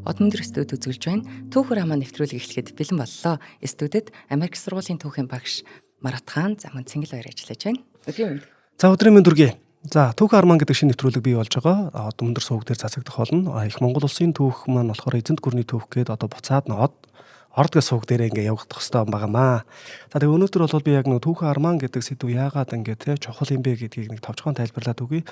Одон өндөр студ үзүүлж байна. Түүхөр хамаа нэвтрүүлэг эхлэхэд бэлэн боллоо. Студид Америк сургуулийн түүхийн багш Марат хаан замун Цэнгэл баяр ажиллаж байна. Өдрийн мэнд. За өдрийн мэнд хүргэе. За түүхэн арман гэдэг шинэ нэвтрүүлэг бий болж байгаа. Одон өндөр сувг дээр цацагдах болно. Их Монгол улсын түүх маань болохоор эзэнт гүрний түүх гээд буцаад ордгоо сувг дээр ингээ явагдах хэрэгтэй байгаамаа. За тэгээ өнөөдөр бол би яг түүхэн арман гэдэг сэдв яагаад ингээ чухал юм бэ гэдгийг товчхон тайлбарлаад өгье.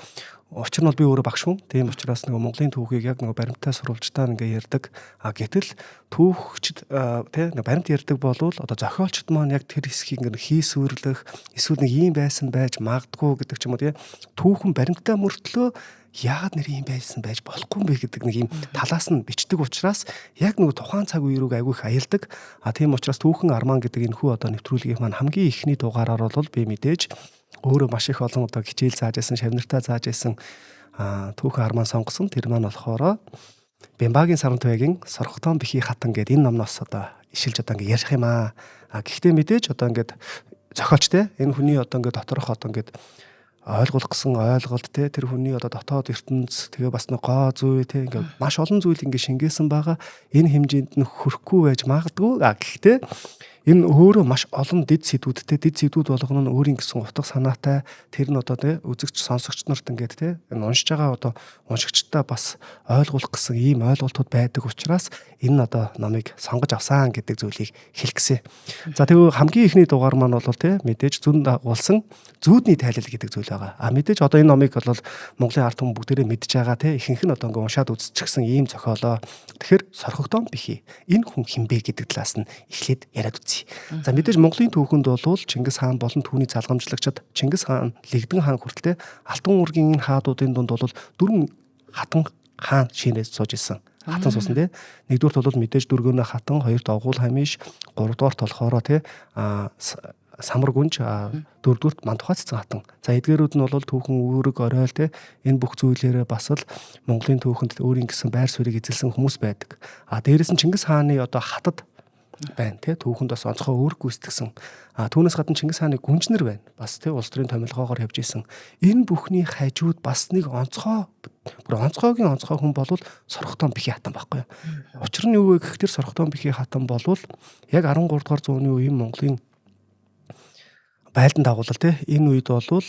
Учир нь бол би өөрөө багш хүн. Тийм учраас Монголын түүхийг яг баримтаа сурвалжтаа ингээ ярьдаг. Гэтэл түүхчд баримт ярьдаг болвол зохиолчд маань яг тэр хэсгийг ингээ хийсвэрлэх эсвэл ийм байсан байж магадгүй гэдэг ч юм уу түүхэн баримтаа мөртлөө яагаад нэр юм байсан байж болохгүй юм бэ гэдэг ийм талаас нь бичдэг учраас яг тухайн цаг үе рүүг айгүйх аялдаг. Тийм учраас түүхэн арман гэдэг энэ хүү нэвтрүүлгийн маань хамгийн ихний дугаараар бол би мэдээж өөрөө маш их олон хичээл зааж байсан, шавнартаа зааж байсан түүхэн арман сонгосон. Тэр маань болохоор Бямбагийн Сарантуягийн Сорхотон бихий хатан гэдэг энэ номноос ишилж ингээ ярих юм аа. Гэхдээ мэдээж ингээд зохиолчтэй энэ хүний ингээ доторх ингээ ойлгох гэсэн ойлголт тэр хүний дотоод ертөнц тэгээ бас гоо зүй ингээ маш олон зүйл ингээ шингээсэн байгаа. Энэ хэмжээнд нь хүрэхгүй байж магадгүй. Гэхдээ энэ өөрөө маш олон дэд сэдвүүд болгоно нь өөрийн гэсэн утга санаатай тэр нь үзэгч сонсогч нарт ингээд энэ уншиж байгаа уншигчдаа бас ойлгуулах гэсэн ийм ойлголтууд байдаг учраас энэ номыг сонгож авсан гэдэг зүйлийг хэлэх гэсэн. За тэгээ хамгийн ихний дугаар маань бол мэдээж зүүн дагуулсан зүүдний тайлал гэдэг зүйл байгаа. Мэдээж энэ номыг бол Монголын ард түмэн бүгдээрээ мэдж байгаа ихэнх нь ингээд уншаад үзчихсэн ийм зохиолоо. Тэгэхээр Сорхогдон бихий энэ хүн хинбэ гэдэг талаас нь эхлээд яриад үзье. За мэдээж Монголын түүхэнд бол Чингис хаан болон түүний залгамжлагчид Чингис хаан, Лэгдэн хаан хүртэл Алтан уургийн хаадуудын дунд бол дөрвөн хатан хаан шинээс сууж исэн. Хатан суусан нэгдүгürt бол мэдээж Дүргөөнө хатан, хоёрт Огуул хамиш, гуравдугаарт болохоор Самар гүнж, дөрөвдүгürt Мантухай цэцэн хатан. За эдгээрүүд нь бол түүхэн үүрэг оройл энэ бүх зүйлээрээ бас л Монголын түүхэнд өөрийн гэсэн байр суурийг эзэлсэн хүмүүс байдаг. Дээрээс нь Чингис хааны хатад байна түүхэнд бас онцгой үүрэг гүйцэтгсэн. Түүнээс гадна Чингис хааны гүнжнэр байна. Бас улс төрийн томилгоогоор явж исэн. Энэ бүхний хажууд бас нэг онцгойгийн хүн болвол Сорхотон бихий хатан байхгүй юу? Учир нь юу вэ гэхээр Сорхотон бихий хатан болвол яг 13 дугаар зууны үеийн Монголын байлдан дагуулал энэ үед болвол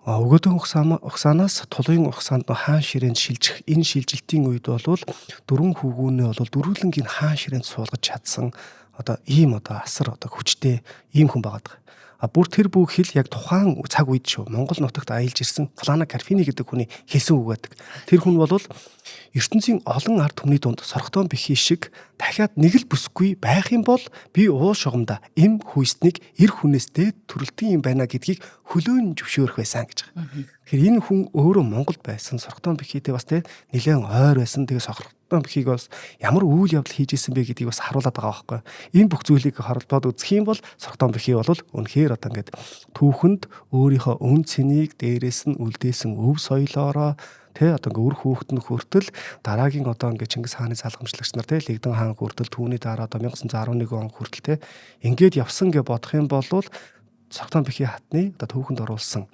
өгөөдөн ухсаанаас тулын ухсаанд хаан ширээнд шилжих энэ шилжилтийн үед болвол дөрвөн хүүгүүнээ дөрвөлнгийн хаан ширээнд суулгаж чадсан ийм асар хүчтэй ийм хүн байгаад байгаа. Бүр тэр бүх хэл яг тухайн цаг үед шүү Монгол нутагт аялж ирсэн Флана Карфини гэдэг хүний хэлсэн үг байдаг. Тэр хүн бол ертөнцийн олон ард түмний дунд Сорхотон бихий шиг дахиад нэг л бүсгүй байх юм бол би уул шугамда эм хүйснийг эр хүнээс дээд төрөлтийн юм байна гэдгийг хөлөөн зөвшөөрөх байсан гэж байгаа. Тэгэхээр энэ хүн өөрөө Монголд байсан Сорхотон бихийтэй бас нэлээд ойр байсан. Тэгээ Сорхотон бихийг бас ямар үйл явдал хийж исэн бэ гэдгийг бас харуулад байгаа байхгүй. Энэ бүх зүйлийг хоролдоод үзэх юм бол Сорхотон бихий бол үнэхээр ингээд түүхэнд өөрийнхөө өн цэнийг дээрээс нь үлдээсэн өв соёлоороо ингээд үр хүүхэд нь хүртэл дараагийн ингээд Чингис хааны залгамжлагч нар Лэгдэн хаан хүртэл түүний дараа 1911 он хүртэл ингээд явсан гэж бодох юм бол Сорхотон бихий хатны түүхэнд оруулсан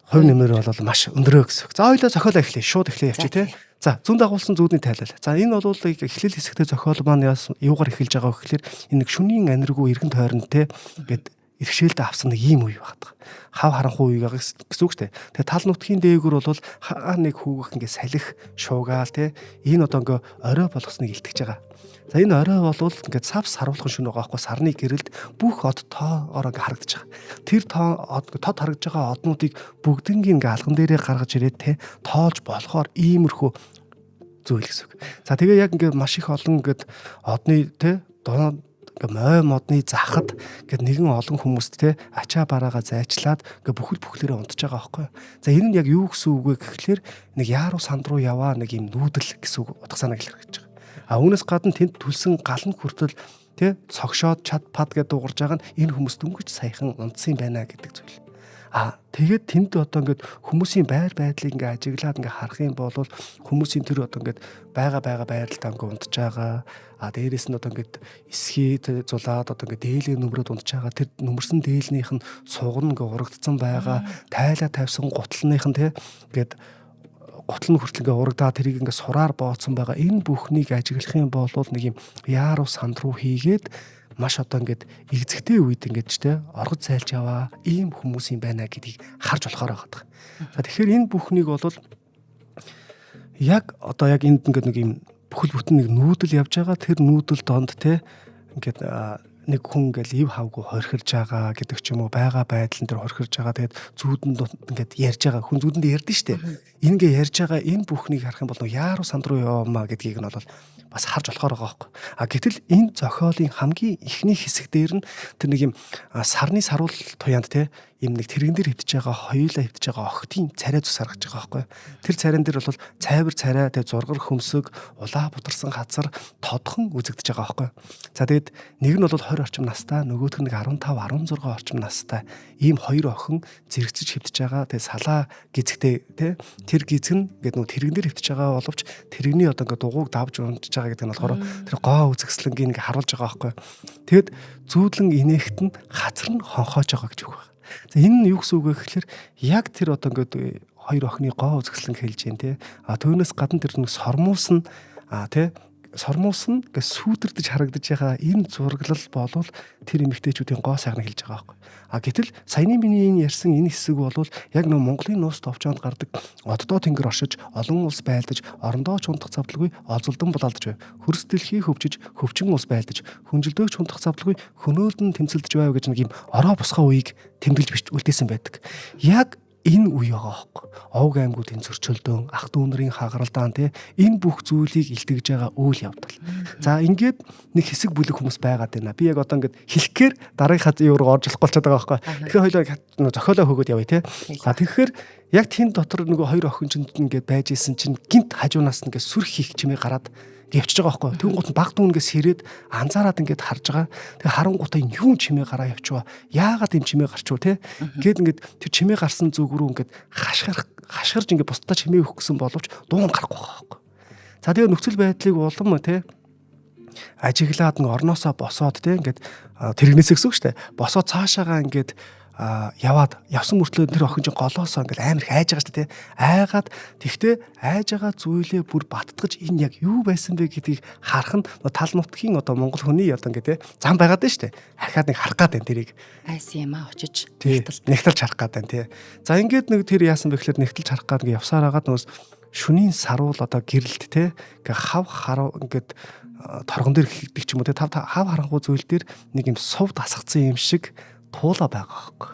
хувь нэмэр бол маш өндөрөө гэсэн. За хоёулаа зохиолоо эхлэе. Шууд эхлэе явчих За зүүн дагуулсан зүүдний тайлал. За энэ бол эхлэл хэсэгтээ зохиол маань юугаар эхэлж байгаа вэ гэхээр энэ шөнийн аниргүй эргэн тойронд гээд иргэшээлдэ авсан нэг ийм үе багт. Хав харанхуй үе гэсэн үг шүү дээ. Тэгээ тал нутгийн дээгүр бол нэг хүүгэх ингээд салхи шуугаал энэ ингээд орой болгосныг илтгэж байгаа. За энэ орой бол ингээд савс харуулхан шөнө байгаа байхгүй сарны гэрэлд бүх од тоогоор ингээд харагдаж байгаа. Тэр тод харагдж байгаа однуудыг бүгднийг ингээд алган дээрээ гаргаж ирээд тоолж болохоор иймэрхүү зүйл гэсэн үг. За тэгээ яг ингээд маш их олон ингээд одны доноо мой модны захад гэд нэгэн олон хүмүүст ачаа бараага зайчлаад бүхэл бүхлээрээ унтж байгаа байхгүй. За энэ нь яг юу гэсэн үг вэ гэхлээр нэг яаруу санд руу яваа нэг юм нүүдэл гэсэн үг утга санааг илэрхийлж байгаа. Үүнээс гадна тэнд түлсэн галан хүртэл цогшоод чад пад гэдээ дуурж байгаа нь энэ хүмүүс дөнгөж саяхан унтсан байна гэдэг зүйл. Тэгээд тэнд ингээд хүмүүсийн байр байдлыг ингээд ажиглаад ингээд харах юм бол хүмүүсийн тэр ингээд байгаа байралтаа ингээд унтж байгаа. Дээрээс нь ингээд эсхий зулаад ингээд дээлээ нөмрөөд унтж байгаа. Тэр нөмөрсөн дээлнийх нь сугар нь ингээд урагдсан байгаа. Тайлаа тавьсан гутлынх нь ингээд гутал нь хүртэл ингээ урагдаа тэрийг ингээ сураар бооцсон байгаа. Энэ бүхнийг ажиглах юм бол нэг юм яаруу санд руу хийгээд маш одоо ингээд игзэгтэй үед ингээд ч те оргод сайлж яваа ийм хүмүүс юм байна гэдгийг харж болохоор байгаа. За тэгэхээр энэ бүхнийг бол яг одоо яг энд ингээд нэг юм бүхэл бүтэн нэг нүүдэл явж байгаа. Тэр нүүдэл донд те ингээд нэг хүн ингээл ив хавгүй хорхирж байгаа гэдэг ч юм уу байгаа байдлан дээр хорхирж байгаа. Тэгээд зүүдэнд ингээд ярьж байгаа. Хүн зүүдэнд ярьдэн штэ. Ингээ ярьж байгаа энэ бүхнийг харах юм бол яаруу санд руу яваамаа гэдгийг нь бол бас харж болохоор байгаа байхгүй. Гэтэл энэ зохиолын хамгийн ихний хэсэг дээр нь тэр нэг юм сарны саруул туяанд те юм нэг тэрэгэн дээр хөвтөж байгаа хоёулаа хөвтөж байгаа охтын царай зүс харагдаж байгаа байхгүй. Тэр царайн дээр бол цайвар царай те зургар хөмсөг улаа бударсан хазар тодхон үзэгдэж байгаа байхгүй. За тэгээд нэг нь бол 20 орчим настай, нөгөөх нь 15 16 орчим настай ийм хоёр охин зэрэгцэж хөвтөж байгаа. Тэгээд салаа гизгтэй те тэр гизг нь ингээд нөгөө тэрэгэн дээр хөвтөж байгаа боловч тэрэгний одоо ингээд дугуйг давж унжиж байгаа гэдэг нь болохоор тэр гоо үзэгслэнгийг ингээд харуулж байгаа байхгүй. Тэгэд зүүдлэн инээхт нь хазар нь хонхоож байгаа гэж үг байна. За энэ нь юу гэсэн үг вэ гэхээр яг тэр одоо ингээд хоёр охины гоо үзэгслэн хэлж जैन те. Түүнээс гадна тэр нэг сормуус нь те сормуус нь ингээд сүүдэрдэж харагдаж байгаа энэ зураглал болвол тэр эмэгтэйчүүдийн гоо сайхныг хэлж байгаа байхгүй. Гэтэл саяны миний энэ ярьсан энэ хэсэг бол яг нэг Монголын нуус товчоонд гардаг оддоо тэнгэр оршиж олон улс байлдаж орондоо чундах завдалгүй олзолдон булаалдаж байв. Хөрс дэлхий хөвчиж хөвчин улс байлдаж хүнжилдэг чундах завдалгүй хөнөөлдөн тэмцэлдэж байв гэж нэг юм ороо босгоо үеийг тэмдэглэж бичиж үлдээсэн байдаг. Яг энэ үе байгаа байхгүй. Овг аймагуудын зөрчилдөөн, ах дүү нарын хагаралдаан те энэ бүх зүйлийг илтгэж байгаа үйл явдал. За ингээд нэг хэсэг бүлэг хүмүүс байгаад байна. Би яг одоо ингээд хэлэхээр дараагийнхаа юу руу орж болохгүй болчиход байгаа байхгүй. Тэгэхээр хоёулаа зохиолоо хөгөөд явъя те. Тэгэхээр яг тэн дотор нөгөө хоёр охин чинь ингээд байж исэн чинь гинт хажуунаас ингээд сүрх хийх чимээ гараад явчихж байгаа байхгүй. Тэгүн гут баг дүүнгээс хэрээд анзаараад ингээд харж байгаа. Тэгээ харангуутаа юу чимээ гараа явчихва. Яагаад юм чимээ гарчв те. Гээд ингээд тэр чимээ гарсан зүг рүү ингээд хашгирж ингээд бусдаа чимээ өгөх гэсэн боловч дуун гарахгүй байгаа байхгүй. За тэгээ нөхцөл байдлыг улам те ажиглаад нэг орноосоо босоод те ингээд тэрнээс гэсэн үг шүү дээ. Босоод цаашаагаа ингээд яваад явсан мөртлөө тэр охин чинь голоосоо ингээд амар их айж байгаа шүү дээ. Айгаад тэгтээ айж байгаа зүйлээ бүр баттгаж энэ яг юу байсан бэ гэдгийг харах нь тал нутгийн одоо монгол хүний одоо ингээд зам байгаад байна шүү дээ. Ахаад нэг харах гад байна тэрийг. Айсан юм очиж нэгтэлж харах гад байна тий. За ингээд нэг тэр яасан бэ гэхээр нэгтэлж харах гад ингээд явсаар агаад нөөс шүнийн саруул одоо гэрэлт тий. Ингээд хав харуу ингээд торгон дээр хийдэг ч юм уу тий. Хав харангуй зүйл дээр нэг юм сув дасгацсан юм шиг туула байгаа байхгүй.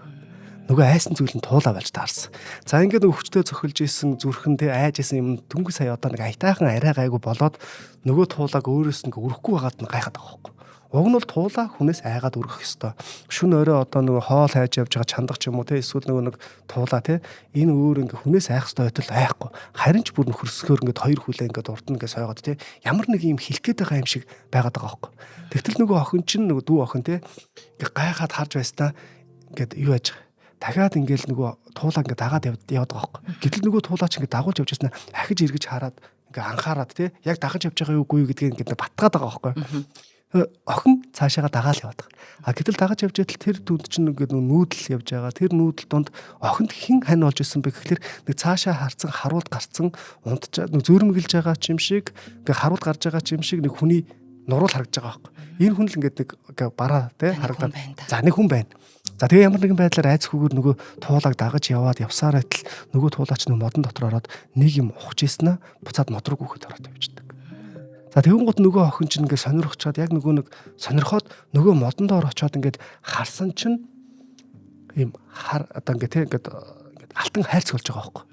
Нөгөө айсан зүйл нь туула болж таарсан. За ингээд нөгөө хүчтэй цохилж исэн зүрхэн те айж исэн юм дөнгөж сая одоо нэг айтайхан арай гайгүй болоод нөгөө туулаг өөрөөс нь өрөхгүй байгаад нь гайхаад байгаа байхгүй. Уг нь бол туула хүнээс айгаад өргөх ёстой. Шүн өрөө одоо нөгөө хоол хайж явж байгаа чандаг ч юм уу те эсвэл нөгөө нэг туула те энэ өөр ингээ хүнээс айх ёстой байтал айхгүй. Харин ч бүр нөхөрсгөөр ингээд хоёр хүлээ ингээд урд нь ингээд сойгоод те ямар нэг юм хэлэх гээд байгаа юм шиг байгаад байгаа байхгүй. Тэгтэл нөгөө охин чинь нөгөө дүү охин те ингээ гайхаад харж байснаа ингээд юу яаж дахиад ингээл нөгөө туулаа ингээд дагаад яваад байгаа байхгүй. Гэтэл нөгөө туулаа ч ингээд дагуулж явж байснаа ахиж эргэж хараад ингээ анхаарад те яг дагаж явж байгаа юу гэдгийг ингээд батгаад байгаа байхгүй. Охин цаашаага дагаал яваад байгаа. Гэтэл дагаж явж байтал тэр дүнд чинь ингээд нүүдэл явж байгаа. Тэр нүүдэл донд охинд хэн хань олж исэн бэ гэхэлэр нэг цаашаа харцсан харуулд гарцсан унтж нэг зөөрмөглж байгаа ч юм шиг ингээд харуулд гарч байгаа ч юм шиг нэг хүний нуруул харагдаж байгаа байхгүй. Энэ хүн л ингээд нэг бараа те харагдаад. За нэг хүн байна. За тэгээ ямар нэгэн байдлаар айц хүүгээр нөгөө туулаг дагаж яваад явсаар байтал нөгөө туулаач нөгөө модон дотор ороод нэг юм ухаж ийснэ буцаад мод руу гүхэд ороод явчихдаг. За тэгвэл гот нөгөө охин чинь ингээд сонирхчаад яг нөгөө нэг сонирхоод нөгөө модон доор очиод ингээд харсан чинь ийм хар одоо ингээд алтан хайрцаг болж байгаа байхгүй.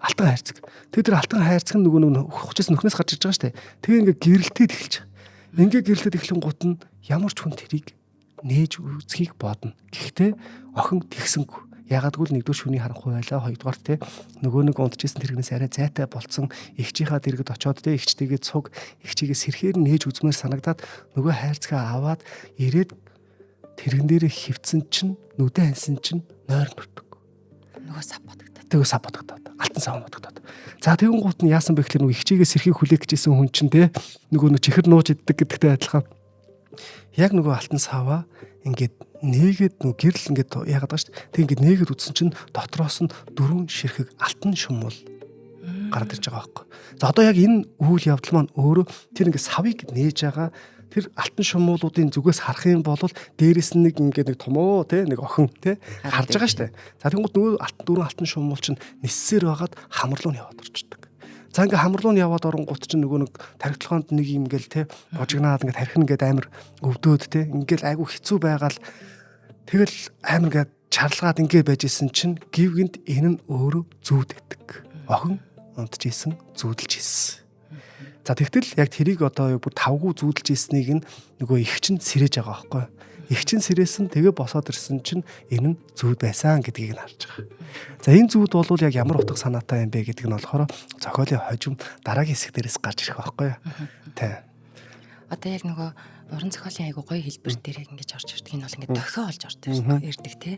Алтан хайрцаг. Тэгээ тэр алтан хайрцаг нь нөгөө нэг ухажээс нөхнөөс гарч ирж байгаа шүү дээ. Тэгээ ингээд гэрэлтээд эхэлж байгаа. Ингээд гэрэлтээд эхлэн гут нь ямар ч хүн тэрийг нээж үзхийг бодно. Гэхдээ охин тэгсэнгүй. Ягагтгүй нэгдүгээр шүний харанхуй байлаа. Хоёрдугаар те нөгөө нэг унтчихсэн тэрнээс арай зайтай болцсон эгчийнхаа дэргэд очиод те эгчтэйгээ цуг эгчигээ сэрхээр нээж үзмээр санагдаад нөгөө хайрцгаа аваад ирээд тэрэгэн дээрээ хөвцөн чинь нүдэ хансан чинь нойр нутдаг. Нөгөө сав бодогдоод. Тэгээ сав бодогдоод. Алтан сав бодогдоод. За тэгэн гут нь яасан бэ гэхээр нөгөө эгчигээ сэрхийг хүлээх гэжсэн хүн чинь те нөгөө нэг чихэр нууж иддэг гэдэгтэй адилхан. Яг нөгөө алтан саваа ингээд нээгээд нөгөө гэрэл ингээд яагаад байгаа шүү дээ. Тэг ингээд нээгээд үтсэн чинь дотроос нь дөрвөн ширхэг алтан шумуул гараад ирж байгаа байхгүй. За одоо яг энэ үйл явдал маань өөрөө тэр ингээ савыг нээж байгаа тэр алтан шумуулуудын зүгээс харах юм бол дээрээс нь нэг ингээ нэг томоо те нэг охин те харж байгаа штэ. За тэгвэл нөгөө дөрвөн алтан шумуул чинь ниссээр байгаад хамарлуу нь яваад орчдөг. За ингээ хамарлуу нь яваад оронгууд чинь нөгөө нэг тархитлогоонд нэг юм ингээл те божигнаад ингээ тархин ингээд амар өвдөөд те ингээл айгу хэцүү байгаал тэгэл амар ингээд чарлагаад ингээ байжсэн чинь гівгэнд энэ нь өөрөө зүүддэг. Охин унтжсэн зүүдэлж ийсэн. За тэгтэл яг тэрийг одоо бүр тавгүй зүүдэлж ийснийг нь нөгөө их чинь сэрэж байгаа байхгүй. Их чинь сэрээсэн тэгээ босоод ирсэн чинь энэ нь зүүд байсан гэдгийг нь харж байгаа. За энэ зүүд бол яг ямар утга санаатай юм бэ гэдэг нь болохоор зохиолын хожим дараагийн хэсэг дээрээс гарч ирэх байхгүй. Тэ. Одоо яг нөгөө уран зохиолын айгу гоё хэлбэр дээр яг ингэж орж ирдэг. Энэ бол ингэ дохио олж ордог ирдэг тий.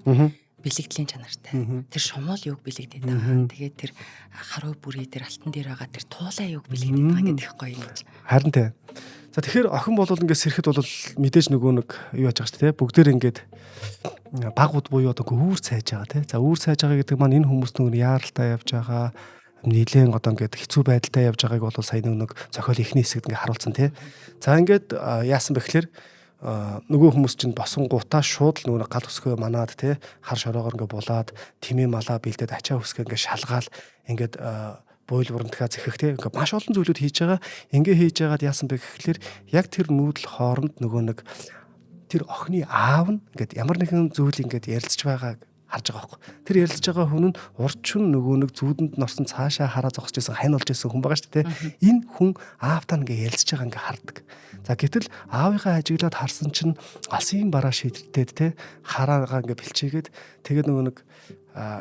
Бэлэгдлийн чанартай. Тэр шумуул юуг бэлэгдээд байгаа. Тэгээд тэр харуу бүрий тэр алтан дээр байгаа тэр туулаа юуг бэлэгдээд байгаа гэдэг их гоё юм чи. Харин тий. За тэгэхээр охин бол ингээд сэрэхэд бол мэдээж нөгөө нэг юу яаж байгаа ч тий. Бүгдээр ингээд багууд буюу одоо үүр цайж байгаа тий. За үүр цайж байгаа гэдэг маань энэ хүмүүс нөгөө яаралтай явж байгаа нилээн одоо ингээд хэцүү байдалтай явж байгааг бол сая нэг зохиол ихний хэсэгт ингээд харуулсан тий. За ингээд яасан бэ гэхээр нөгөө хүмүүс чинь босонгуудаа шууд л нөгөө гал өсгөө манаад те хар шороогоор ингээ булаад тэмээ малаа бэлдээд ачаа өсгөө ингээ шалгаал ингээд буйл бурамтгаа зэхэх те ингээ маш олон зүйлүүд хийж байгаа. Ингээ хийж байгаад яасан бэ гэхлээр яг тэр нүүдэл хооронд нөгөө нэг тэр охины аав нь ингээд ямар нэгэн зүйл ингээд ярилцж байгааг харж байгаа байхгүй. Тэр ярилцж байгаа хүн нь урчин нөгөө нэг зүүдэнд норсон цаашаа хараа зогсож байсан хань болж байсан хүн байгаа шүү дээ. Энэ хүн аавтаа ингээ ярилцж байгаа ингээ хардаг. За гэтэл аавынхаа ажиглаад харсан чинь алсын бараа шийдэлтээд те хараагаа ингээ бэлчээгээд тэгээд нөгөө нэг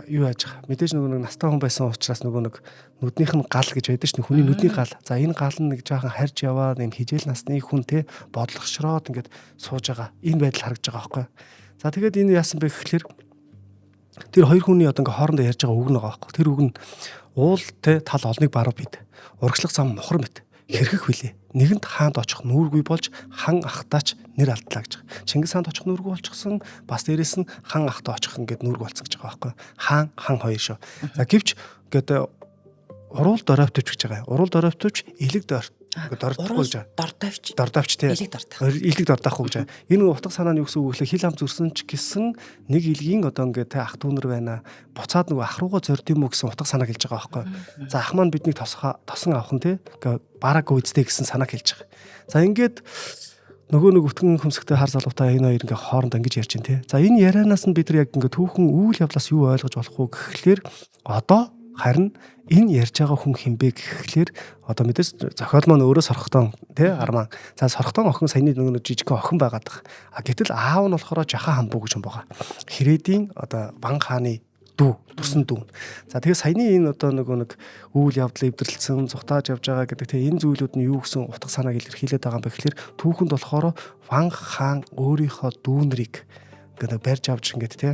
юу яаж байгаа. Мэдээж нөгөө нэг настай хүн байсан учраас нөгөө нэг нүднийх нь гал гэж байдаг шүү. Хүний нүдний гал. За энэ гал нь нэг жоохон харьж яваа нэм хижээл насны хүн те бодлогошроод ингээд сууж байгаа. Энэ байдал харагдж байгаа байхгүй. За тэгээд энэ яасан бэ гэхлээр тэр хоёр хүний одоо ингээ хоорондоо ярьж байгаа үг нэг байгаа байхгүй. Тэр үг нь уул те тал олныг барав бит. Урагшлах зам мухар мэт. Хэрхэх билээ. Нэгэнд хаанд очих нүүргүй болж хан ахтаач нэр алдлаа гэж. Чингис хаанд очих нүүргүй болчихсон. Бас дээрэс нь хан ахтаа очих ингээд нүүрг болцсон гэж байгаа байхгүй. Хан хоёр шүү. За гэвч ингээд уруул доройтовч гэж байгаа. Уруул доройтовч элэг дорт. Дордохгүй гэж. Дордовч тий. Элэг дордохгүй гэж. Энэ утга санаа нь юу гэсэн үг вэ? Хил ам зүрсэн ч гэсэн нэг илгийн одоо ингээд те ах дүүнэр байна. Буцаад нөгөө ах руугаа зорд юм уу гэсэн утга санааг хэлж байгаа байхгүй. За ах маань биднийг тосон авах нь те бараг үйдтэй гэсэн санааг хэлж байгаа. За ингээд нөгөө нэг өтгөн хөмсгтэй хар залуутай энэ хоёр ингээ хоорондоо ингэж ярьж байна те. За энэ ярианаас нь бид нар яг ингээ түүхэн үйл явдлаас юу ойлгож болох вэ гэхлээр одоо харин энэ ярьж байгаа хүн хинбэ гэхлээр одоо мэдээж зохиол маань өөрөө сорхтон тий арман. За сорхтон охин саяны нэг жижигхэн охин байгаад байгаа. А гэтэл аав нь болохоор жахан хамбуу гэж юм байгаа. Хэрээдийн одоо Ван хааны дүү, төрсөн дүү. За тэгээ саяны энэ одоо нэг үйл явдал эвдэрлэлсэн зугатааж явж байгаа гэдэг тэгээ энэ зүйлүүд нь юу гэсэн утга санааг илэрхийлээд байгаа юм бэ гэхлээр түүхэнд болохоор Ван хаан өөрийнхөө дүүнрийг ингээд барьж авч ингээд тий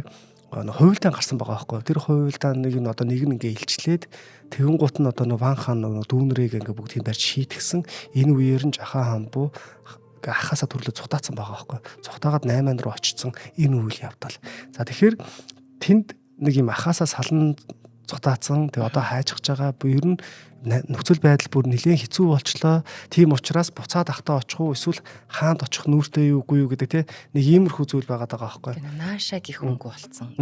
хуйлдаан гарсан байгаа байхгүй. Тэр хуйлдаан нэг нь одоо нэг нь ингээ илчлээд тэгэн гут нь одоо Ван хаан дүүнрийг ингээ бүгдийг барьж шийтгсэн. Энэ үеэр нь жахан хамбуу ахаасаа төрлөө цутаацсан байгаа байхгүй. Цутаагаад 8 руу очсон энэ үйл явдал. За тэгэхээр тэнд нэг юм ахаасаа салан цутаацсан. Тэгээ одоо хайжхаж байгаа ер нь нөхцөл байдал бүр нэлээд хэцүү болчлоо. Тийм учраас буцаад ахтаа очих уу эсвэл хаанд очих нүүртэй юугүй юу гэдэг те нэг иймэрхүү зүйл байгаад байгаа байхгүй. Нааша гих өнгө болцсон.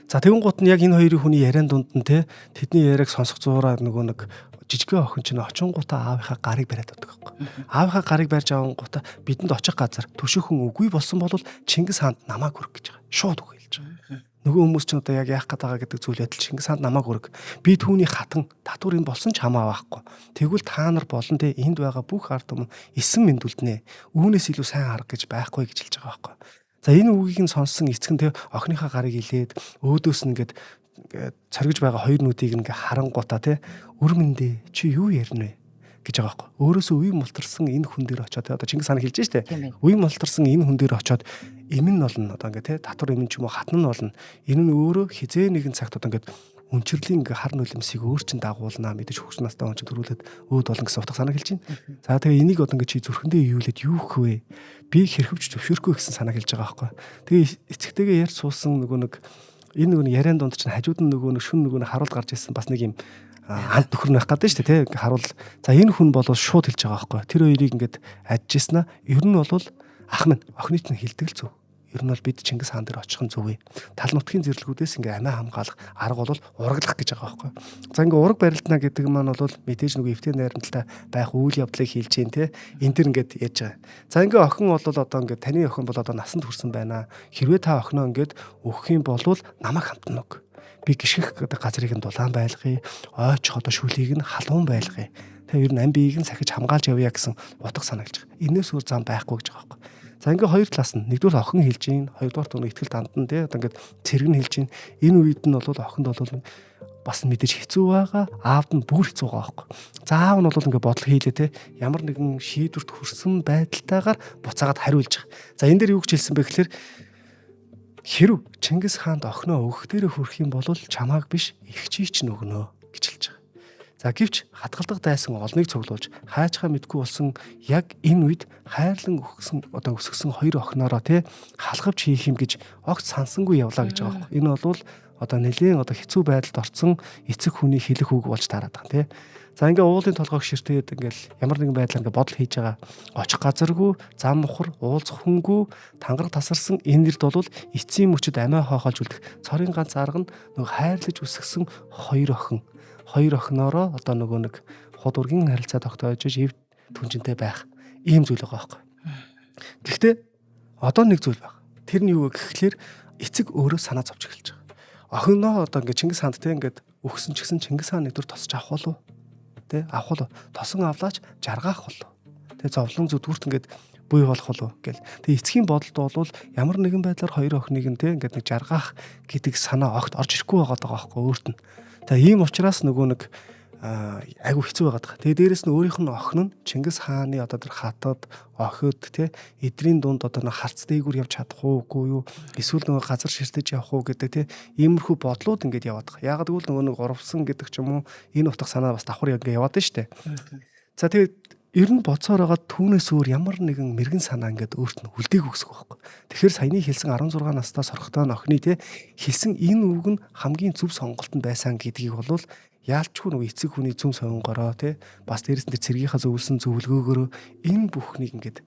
За тэгэн гут нь яг энэ хоёрын хүний яриан дунд нь те тэдний яриаг сонсох зуураа нөгөө нэг жижигхэн охин чинь очингуудаа аавынхаа гарыг бариад байдаг байхгүй. Аавынхаа гарыг барьж авангуудаа бидэнд очих газар төшөөхөн үгүй болсон бол Чингис хаанд намааг хүрэх гэж байгаа. Шууд үг хэлж байгаа. Нөгөө хүмүүс ч одоо яг яах гээд байгаа гэдэг зүйл адил Чингис хаанд намааг хүрэг. Би түүний хатан татвар юм болсон ч хамаа байхгүй. Тэгвэл та нар болон те энд байгаа бүх ард түмэн эсэн мэндүлднэ. Үүнээс илүү сайн арга гэж байхгүй гэж хэлж байгаа байхгүй. За энэ үгийг нь сонссон эцэг нь те охиныхаа гарыг илээд өөдөөс нь ингээд царгиж байгаа хоёр нүдийг ингээ харангуутаа те өрмөндөө чи юу ярина вэ гэж байгаа байхгүй. Өөрөөсөө үе мултарсан энэ хүн дээр очиод одоо Чингис хаан хэлж штэ. Үе мултарсан энэ хүн дээр очиод эмэн нь болно одоо ингээ те татвар эмэн ч юм уу хатан нь болно. Энэ нь өөрөө хизээ нэгэн цагт одоо ингээ үнчирлийн ингээ хар нулимсыг өөр чин дагуулнаа мэдээж хөгжим настай хүн чинь төрүүлээд өөд олон гэсэн утга санаа хэлж байна. За тэгээ энийг одоо ингээ чи зүрхэндээ юулээд юу хөх вэ? Би хэрхэвч зөвшөөрөхгүй гэсэн санаа хэлж байгаа байхгүй. Тэгээ эцэгтэйгээ ярьж суусан нөгөө нэг Энэ нөгөө яриан дунд чинь хажууд нь нөгөө шүн нөгөө харуул гарч ирсэн бас нэг юм хамт нөхөр байх гэдэг шүү дээ, тий. Харуул. За энэ хүн бол шууд хэлж байгаа байхгүй. Тэр хоёрыг ингээд ажижсэн аа. Ер нь бол ах минь охины чинь хилдэг л зөв. Ер нь бол бид Чингис хаан дээр очих нь зөв ээ. Тал нутгийн зэрлэгүүдээс ингээ амиа хамгаалах арга бол ураглах гэж байгаа байхгүй. За ингээ ураг барилдана гэдэг маань бол мэдээж нөгөө эвтэн найрамдалтай байх үйл явдлыг хэлж гин те. Энд дэр ингээд яаж байгаа. За ингээ охин бол одоо ингээ таны охин бол одоо насанд хүрсэн байна. Хэрвээ та охиноо ингээд өгөх юм бол намайг хамтна үг. Би гიშгэх газрыг нь дулаан байлгая. Ойч одоо шүлийг нь халуун байлгая. Тэгээ ер нь амбиийг нь сахиж хамгаалж явъя гэсэн утга санагдаж байгаа. Энээс өөр зам байхгүй гэж байгаа байхгүй. За ингээ хоёр талаас нь нэгдүгээр охин хэлж гин, хоёрдугаар нь итгэл дандан тий одоо ингээд цэрэг нь хэлж гин. Энэ үед нь бол охинд бол бас мэдээж хэцүү байгаа, аавд нь бүр хэцүү байгаа байхгүй. За аав нь бол ингээ бодол хийлээ тий ямар нэгэн шийдвэрт хүрсэн байдалтайгаар буцаагаад хариулж байгаа. За энэ дээр юу гэж хэлсэн бэ гэхээр хэрв Чингис хаанд охиноо өгөх дээрээ хүрэх юм бол чамааг биш их чий ч нөгнөө гэж хэлж байгаа. За гэвч хатгалдаг дайсан олныг цуглуулж хайчхаа мэдгүй болсон яг энэ үед хайрлан өсгсөн хоёр охиноороо тий халахвч хийх юм гэж огт сансангүй явлаа гэж байгаа юм. Энэ бол одоо нэлийн хэцүү байдалд орсон эцэг хүний хэлэх үг болж таарад байгаа тий. За ингээ уулын толгойг ширтээд ингээл ямар нэгэн байдлаар ингээ бодол хийж байгаа. Очих газаргүй, зам мухар, уулзах хүнгүй, тангараг тасарсан энэ нэрд бол эцсийн мөчөд амиа хоохолж үлдэх цорын ганц арга нь нөгөө хайрлаж өсгсөн хоёр охин. Хоёр охиноороо одоо нөгөө нэг худургийн харилцаа тогтоож ив түнжинтэй байх ийм зүйл байгаа байхгүй. Гэхдээ одоо нэг зүйл байна. Тэр нь юу вэ гэхлээр эцэг өөрөө санаа зовж эхэлж байгаа. Охиноо одоо ингээ Чингис хаанд те ингээд өгсөн ч гэсэн Чингис хаан нэгдүгээр тосч авах болов те авах болов тосон авлаач жаргаах болов те зовлон зүдгүүрт ингээд буй болох болов гэл. Тэгээ эцгийн бодолд бол ямар нэгэн байдлаар хоёр охиныг нь те ингээд нэг жаргаах гэдэг санаа огт орж ирэхгүй байгаа байхгүй өөрт нь. Тэгээ ийм учраас нөгөө нэг айгу хэцүү байгаад байгаа. Тэгээ дээрэс нь өөрийнх нь охин нь Чингис хааны одоо тэр хатад охид те эдрийн дунд одоо нэг харц дээгүүр явж чадах уугүй юу эсвэл нөгөө газар ширтэж явах уу гэдэг те иймэрхүү бодлууд ингээд яваад байгаа. Ягаад гэвэл нөгөө нэг гурвсан гэдэг ч юм уу энэ утга санаа бас давхар ингээд яваад нь штэ. За тэгээд ер нь бодсоор байгаа түүнээс өөр ямар нэгэн мэрэгэн санаа ингээд өөрт нь үлдээг өгсөх байхгүй. Тэгэхээр саяны хэлсэн 16 настаас орохтой охины те хэлсэн энэ үг нь хамгийн зөв сонголтонд байсан гэдгийг бол яалчгүй нөгөө эцэг хүний зүм сонгороо те бас дээрэс нь цэргийнхаа зөвлөсөн зөвлөгөөгөөрөө энэ бүхнийг ингээд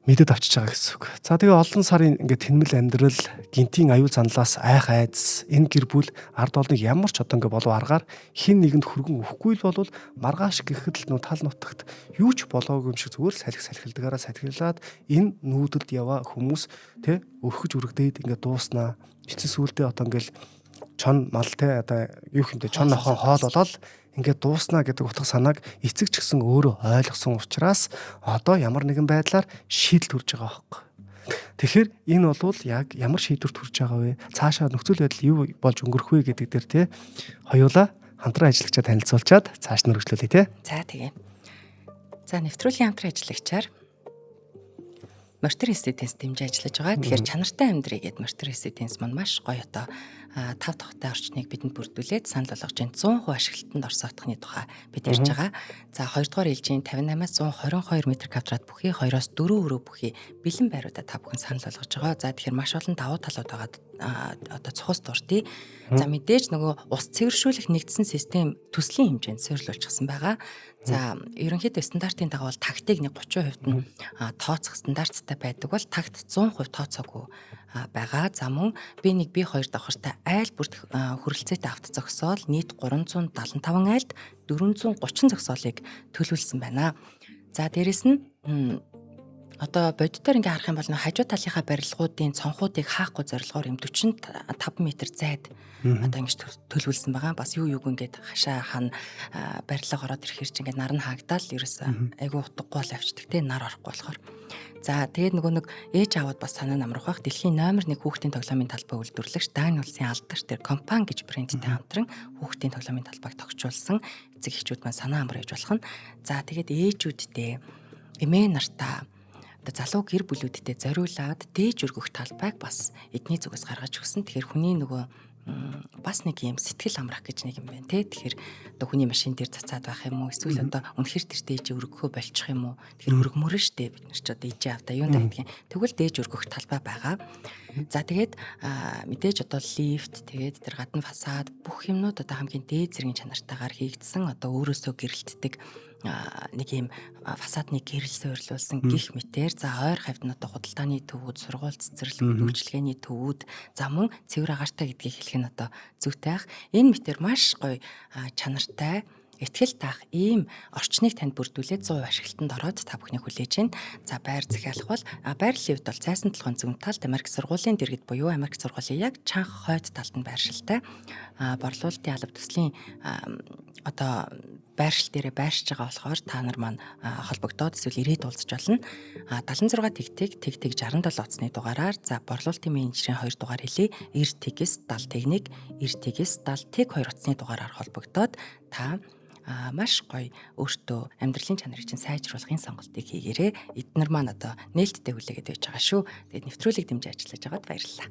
мэдээд авчиж байгаа гэсэн үг. За тэгээ олон сарын ингээд тэнмэл амьдрал, гинтийн аюул занлаас айх айдас, энэ гэр бүл ард олныг ямар ч одоо ингээд болов аргаар хин нэгэнд хүргэн өгөхгүй л болвол маргааш гэхэд л нөө тал нутагт юу ч болоогүй юм шиг зүгээр салхилдагаараа сатгирлаад энэ нүүдэлд яваа хүмүүс те өрхөж үргдээд ингээд дууснаа. Эцэс сүулдэ одоо ингээд чон мал те одоо юу хэмтэй чон нохоо хоол болоод ингээд дууснаа гэдэг утга санааг эцэг ч гэсэн өөрөө ойлгосон учраас одоо ямар нэгэн байдлаар шийдэл төрж байгаа байхгүй. Тэгэхээр энэ бол яг ямар шийдвэрт хүрч байгаа вэ? Цаашаа нөхцөл байдал юу болж өнгөрөх вэ гэдэг дээр те хоёулаа хамтран ажиллагчаа танилцуулчаад цааш нь өргөжлүүлье те. За тэгээ. За нэвтрүүлгийн хамтран ажиллагчаар Мортер Residence дэмжиж ажиллаж байгаа. Тэгэхээр чанартай амьдрий гэдэг Мортер Residence маань маш гоё одоо 5 давхтай орчныг бидэнд бүрдүүлээд санал болгож байна. 100% ашиглалтанд орсоотхны тухай бид ярьж байгаа. За 2 дугаар ээлжийн 58-аас 122 м2 бүхий 2-оос 4 өрөө бүхий бэлэн байруудаа та бүхэн санал болгож байгаа. За тэгэхээр маш олон давуу талууд байгаа одоо цухас дуртай. За мэдээж нөгөө ус цэвэршүүлэх нэгдсэн систем төслийн хэмжээнд суйрлуулчихсан байгаа. За ерөнхийдөө стандартын дагуу тактик нэг 30% нь тооцох стандарттай байдаг бол такт 100% тооцоогүй байгаа. За мөн B1 B2 давхартай айл бүрт хүрэлцээтэй авто зогсоол нийт 375 айлд 430 зогсоолыг төлөвлөсөн байна. За дээрэс нь одоо бодитоор ингээ харах юм бол хажуу талынхаа барилгуудын цонхуудыг хаахгүй зорилгоор юм 45 м зайд одоо ингэж төлөвлөсөн байгаа. Бас юу ингээд хашаа хана барилга ороод ирэхээр чи ингээ нар нь хаагдаад ерөөсөө айгүй утгагүй л авчдаг те нар орохгүй болохоор. За тэгээд нөгөө нэг ээж аваад бас санаа намрах бах дэлхийн номер 1 хүүхдийн тоглоомын талбай үйлдвэрлэгч Дани улсын алдарч тэр компани гэж брендтэй хамтран хүүхдийн тоглоомын талбайг тогтчулсан эцэг эхчүүд маань санаа амраж болох нь. За тэгээд ээжүүдтэй эмээ нартаа залуу гэр бүлүүдтэй зориулаад дээж өргөх талбайг бас эдний зүгээс гаргаж өгсөн. Тэгэхээр хүний нөгөө бас нэг юм сэтгэл амрах гэж нэг юм байна тий. Тэгэхээр одоо хүний машин дээр цацаад байх юм уу? Эсвэл одоо үнэхээр тэр дээж өргөхөө болчих юм уу? Тэгэхээр өргөмөрөн штэ бид нар ч одоо ижээ авта юундаа гэдгийг. Тэгвэл дээж өргөх талбай байгаа. За тэгээд мэдээж одоо лифт тэгээд тэр гадна фасад бүх юмнууд одоо хамгийн дээд зэргийн чанартайгаар хийгдсэн одоо өөрөөсөө гэрэлтдэг нэг юм фасадны гэрэл суйрлуулсан гих мэтэр за ойр хавьд нь одоо худалдааны төвүүд, сургууль цэцэрлэг, үйлчилгээний төвүүд, за мөн цэвэр агаартай гэдгийг хэлэх нь одоо зүйтэй ах. Энэ мэтэр маш гоё чанартай итгэл таах ийм орчныг танд бүрдүүлээд 100% ашиглалтанд ороод та бүхнийг хүлээж байна. За байр захиалах бол байрлалын хувьд бол цайсан толгойн зүүн талд Америк сургуулийн дэргэд буюу Америк сургуулийн яг чанга хойд талд нь байршилтай. Борлуулалтын алба төслийн одоо байршил дээрээ байршиж байгаа болохоор та нар маань холбогдоод эсвэл ирээд уулзч болно. 76 тэг 67 утасны дугаараар за борлуулалтын менежерийн 2 дугаар хэлье. 90 70 техник 90 70 тэг 2 утасны дугаараар холбогдоод та маш гоё өөртөө амьдралын чанарыг чинь сайжруулахын сонголтыг хийгээрэй. Эднэр маань одоо нээлттэй хүлээгээд байж байгаа шүү. Тэгээд нэвтрүүлэг дэмжиж ажиллаж байгаад баярлалаа.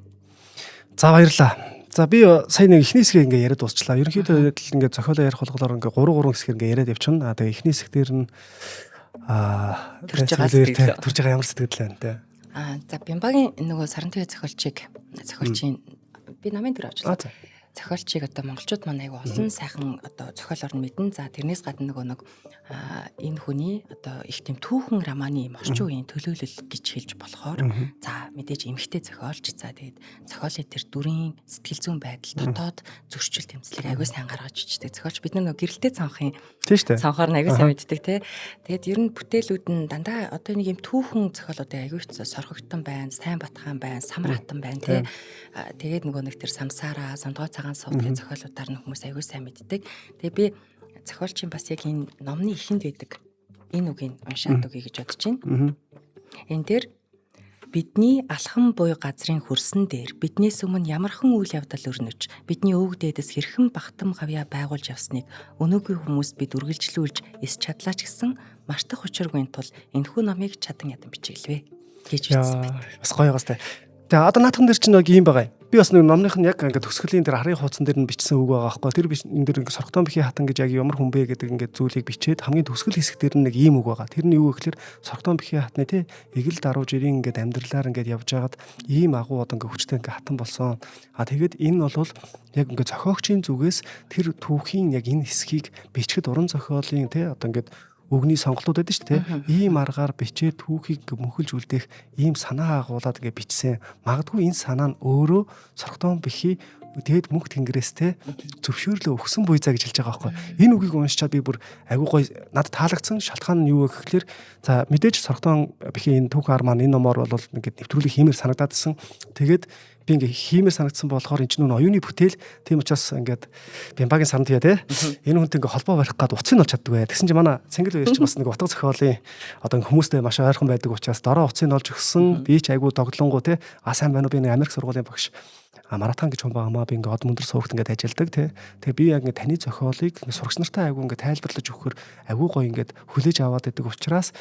За баярлалаа. За би сая нэг эхний хэсгээ ингээ яриад дуусчлаа. Ерөнхийдөө ингээ зохиолоо ярих болохоор ингээ 3 хэсгээр ингээ яриад явчихна. Тэгээ эхний хэсэг дээр нь төрж байгаа ямар сэтгэл байна те. За Бямбагийн нөгөө Сарантуяа зохиолчийн би намын дээр авчлаа. Зохиолчийг одоо монголчууд маань айгу олон сайхан одоо зохиол орн мэднэ. За тэрнээс гадна нөгөө нэг энэ хүний одоо их тийм түүхэн романы юм орчин үеийн төлөөлөл гэж хэлж болохоор за мэдээж эмгтэй зохиолч за тэгээд зохиолын тэр дүрийн сэтгэл зүйн байдал дотоод зөрчил тэмцлийг айгу сайн гаргаж ичдэг зохиолч бид нөгөө гэрэлтэй цонхын цонхоор айгу сайн мэддэг те. Тэгээд ер нь бүтээлүүд нь дандаа одоо нэг юм түүхэн зохиолуудын айгу их сорхогдсон байна, сайн батхан байна, самар хатан байна те. Тэгээд нөгөө нэг тэр самсаараа самдгой цагаан суудгийн зохиолуудаар нь хүмүүс аягүй сайн мэддэг. Тэгээ би зохиолчийн бас яг энэ номны эхэнд байдаг энэ үгийг уншаад өгье гэж бодож байна. Энэ дээр бидний алхам буй газрын хөрсөн дээр биднээс өмнө ямархан үйл явдал өрнөж бидний өвөг дээдэс хэрхэн багтам хавьяа байгуулж явсныг өнөөгийн хүмүүст бид үргэлжлүүлж эс чадлаач гэсэн мартах учиргүй тул энэхүү номыг чадан ядан бичиглэвэ гэж бичсэн байна. Бас гоё байгаас тэ. Тэгээ одоо наадхан дээр чинь нэг юм байгаа. Би бас нэг номных нь яг ингээд төгсгөлийн дээр харын хуудсан дээр нь бичсэн үг байгаа байхгүй. Тэр энэ дээр ингээд сорготон бихий хатан гэж яг ямар хүн бэ гэдэг ингээд зүйлийг бичээд хамгийн төгсгөл хэсэг дээр нь нэг ийм үг байгаа. Тэр нь юу гэхээр сорготон бихий хатны тий эгэл даруй жирийн ингээд амьдралаар ингээд явж хагаад ийм агуу одоо ингээд хүчтэй ингээд хатан болсон. Тэгээд энэ нь бол яг ингээд зохиогчийн зүгээс тэр түүхийн яг энэ хэсгийг бичгэд уран зохиолын тий одоо ингээд өгний сонголтууд байдаг шүү дээ. Ийм аргаар бичээд түүхийг мөнхөлж үлдээх ийм санаа агуулад ингээ бичсэн. Магадгүй энэ санаа нь өөрөө сорготон бихий тэгээд мөнх тэнгэрээс те зөвшөөрлөө өгсөн буй заа гэж хэлж байгаа байхгүй. Энэ үгийг уншичаад би бүр агүй гой надад таалагдсан. Шалтгаан нь юу вэ гэхээр за мэдээж сорготон бихий энэ түүх ар маань энэ номоор бол ингээд нэвтрүүлэг хиймээр санагдаадсэн. Тэгээд би ингээ хиймээр санагдсан болохоор энэ ч нүүн оюуны бүтээл тийм учраас ингээд Бямбагийн Сарантуяа те энэ хүнтэй ингээ холбоо барих гад утсыг нь олж чаддаг бай. Тэгсэн чинь манай Цэнгэл баяр ч бас нэг утга зохиолын одоо хүмүүстэй маш ойрхон байдаг учраас дороо утсыг нь олж өгсөн. Би ч айгу доглонгоо те сайн байна уу би нэг Америк сургуулийн багш Маратан гэж хүн байгаамаа би ингээ од мөндөр суугт ингээ ажилладаг те. Тэгээ би яг ингээ таны зохиолыг ингээ сурагч нартай айгу ингээ тайлбарлаж өгөхөр айгу гоё ингээ хүлээж аваад байдаг учраас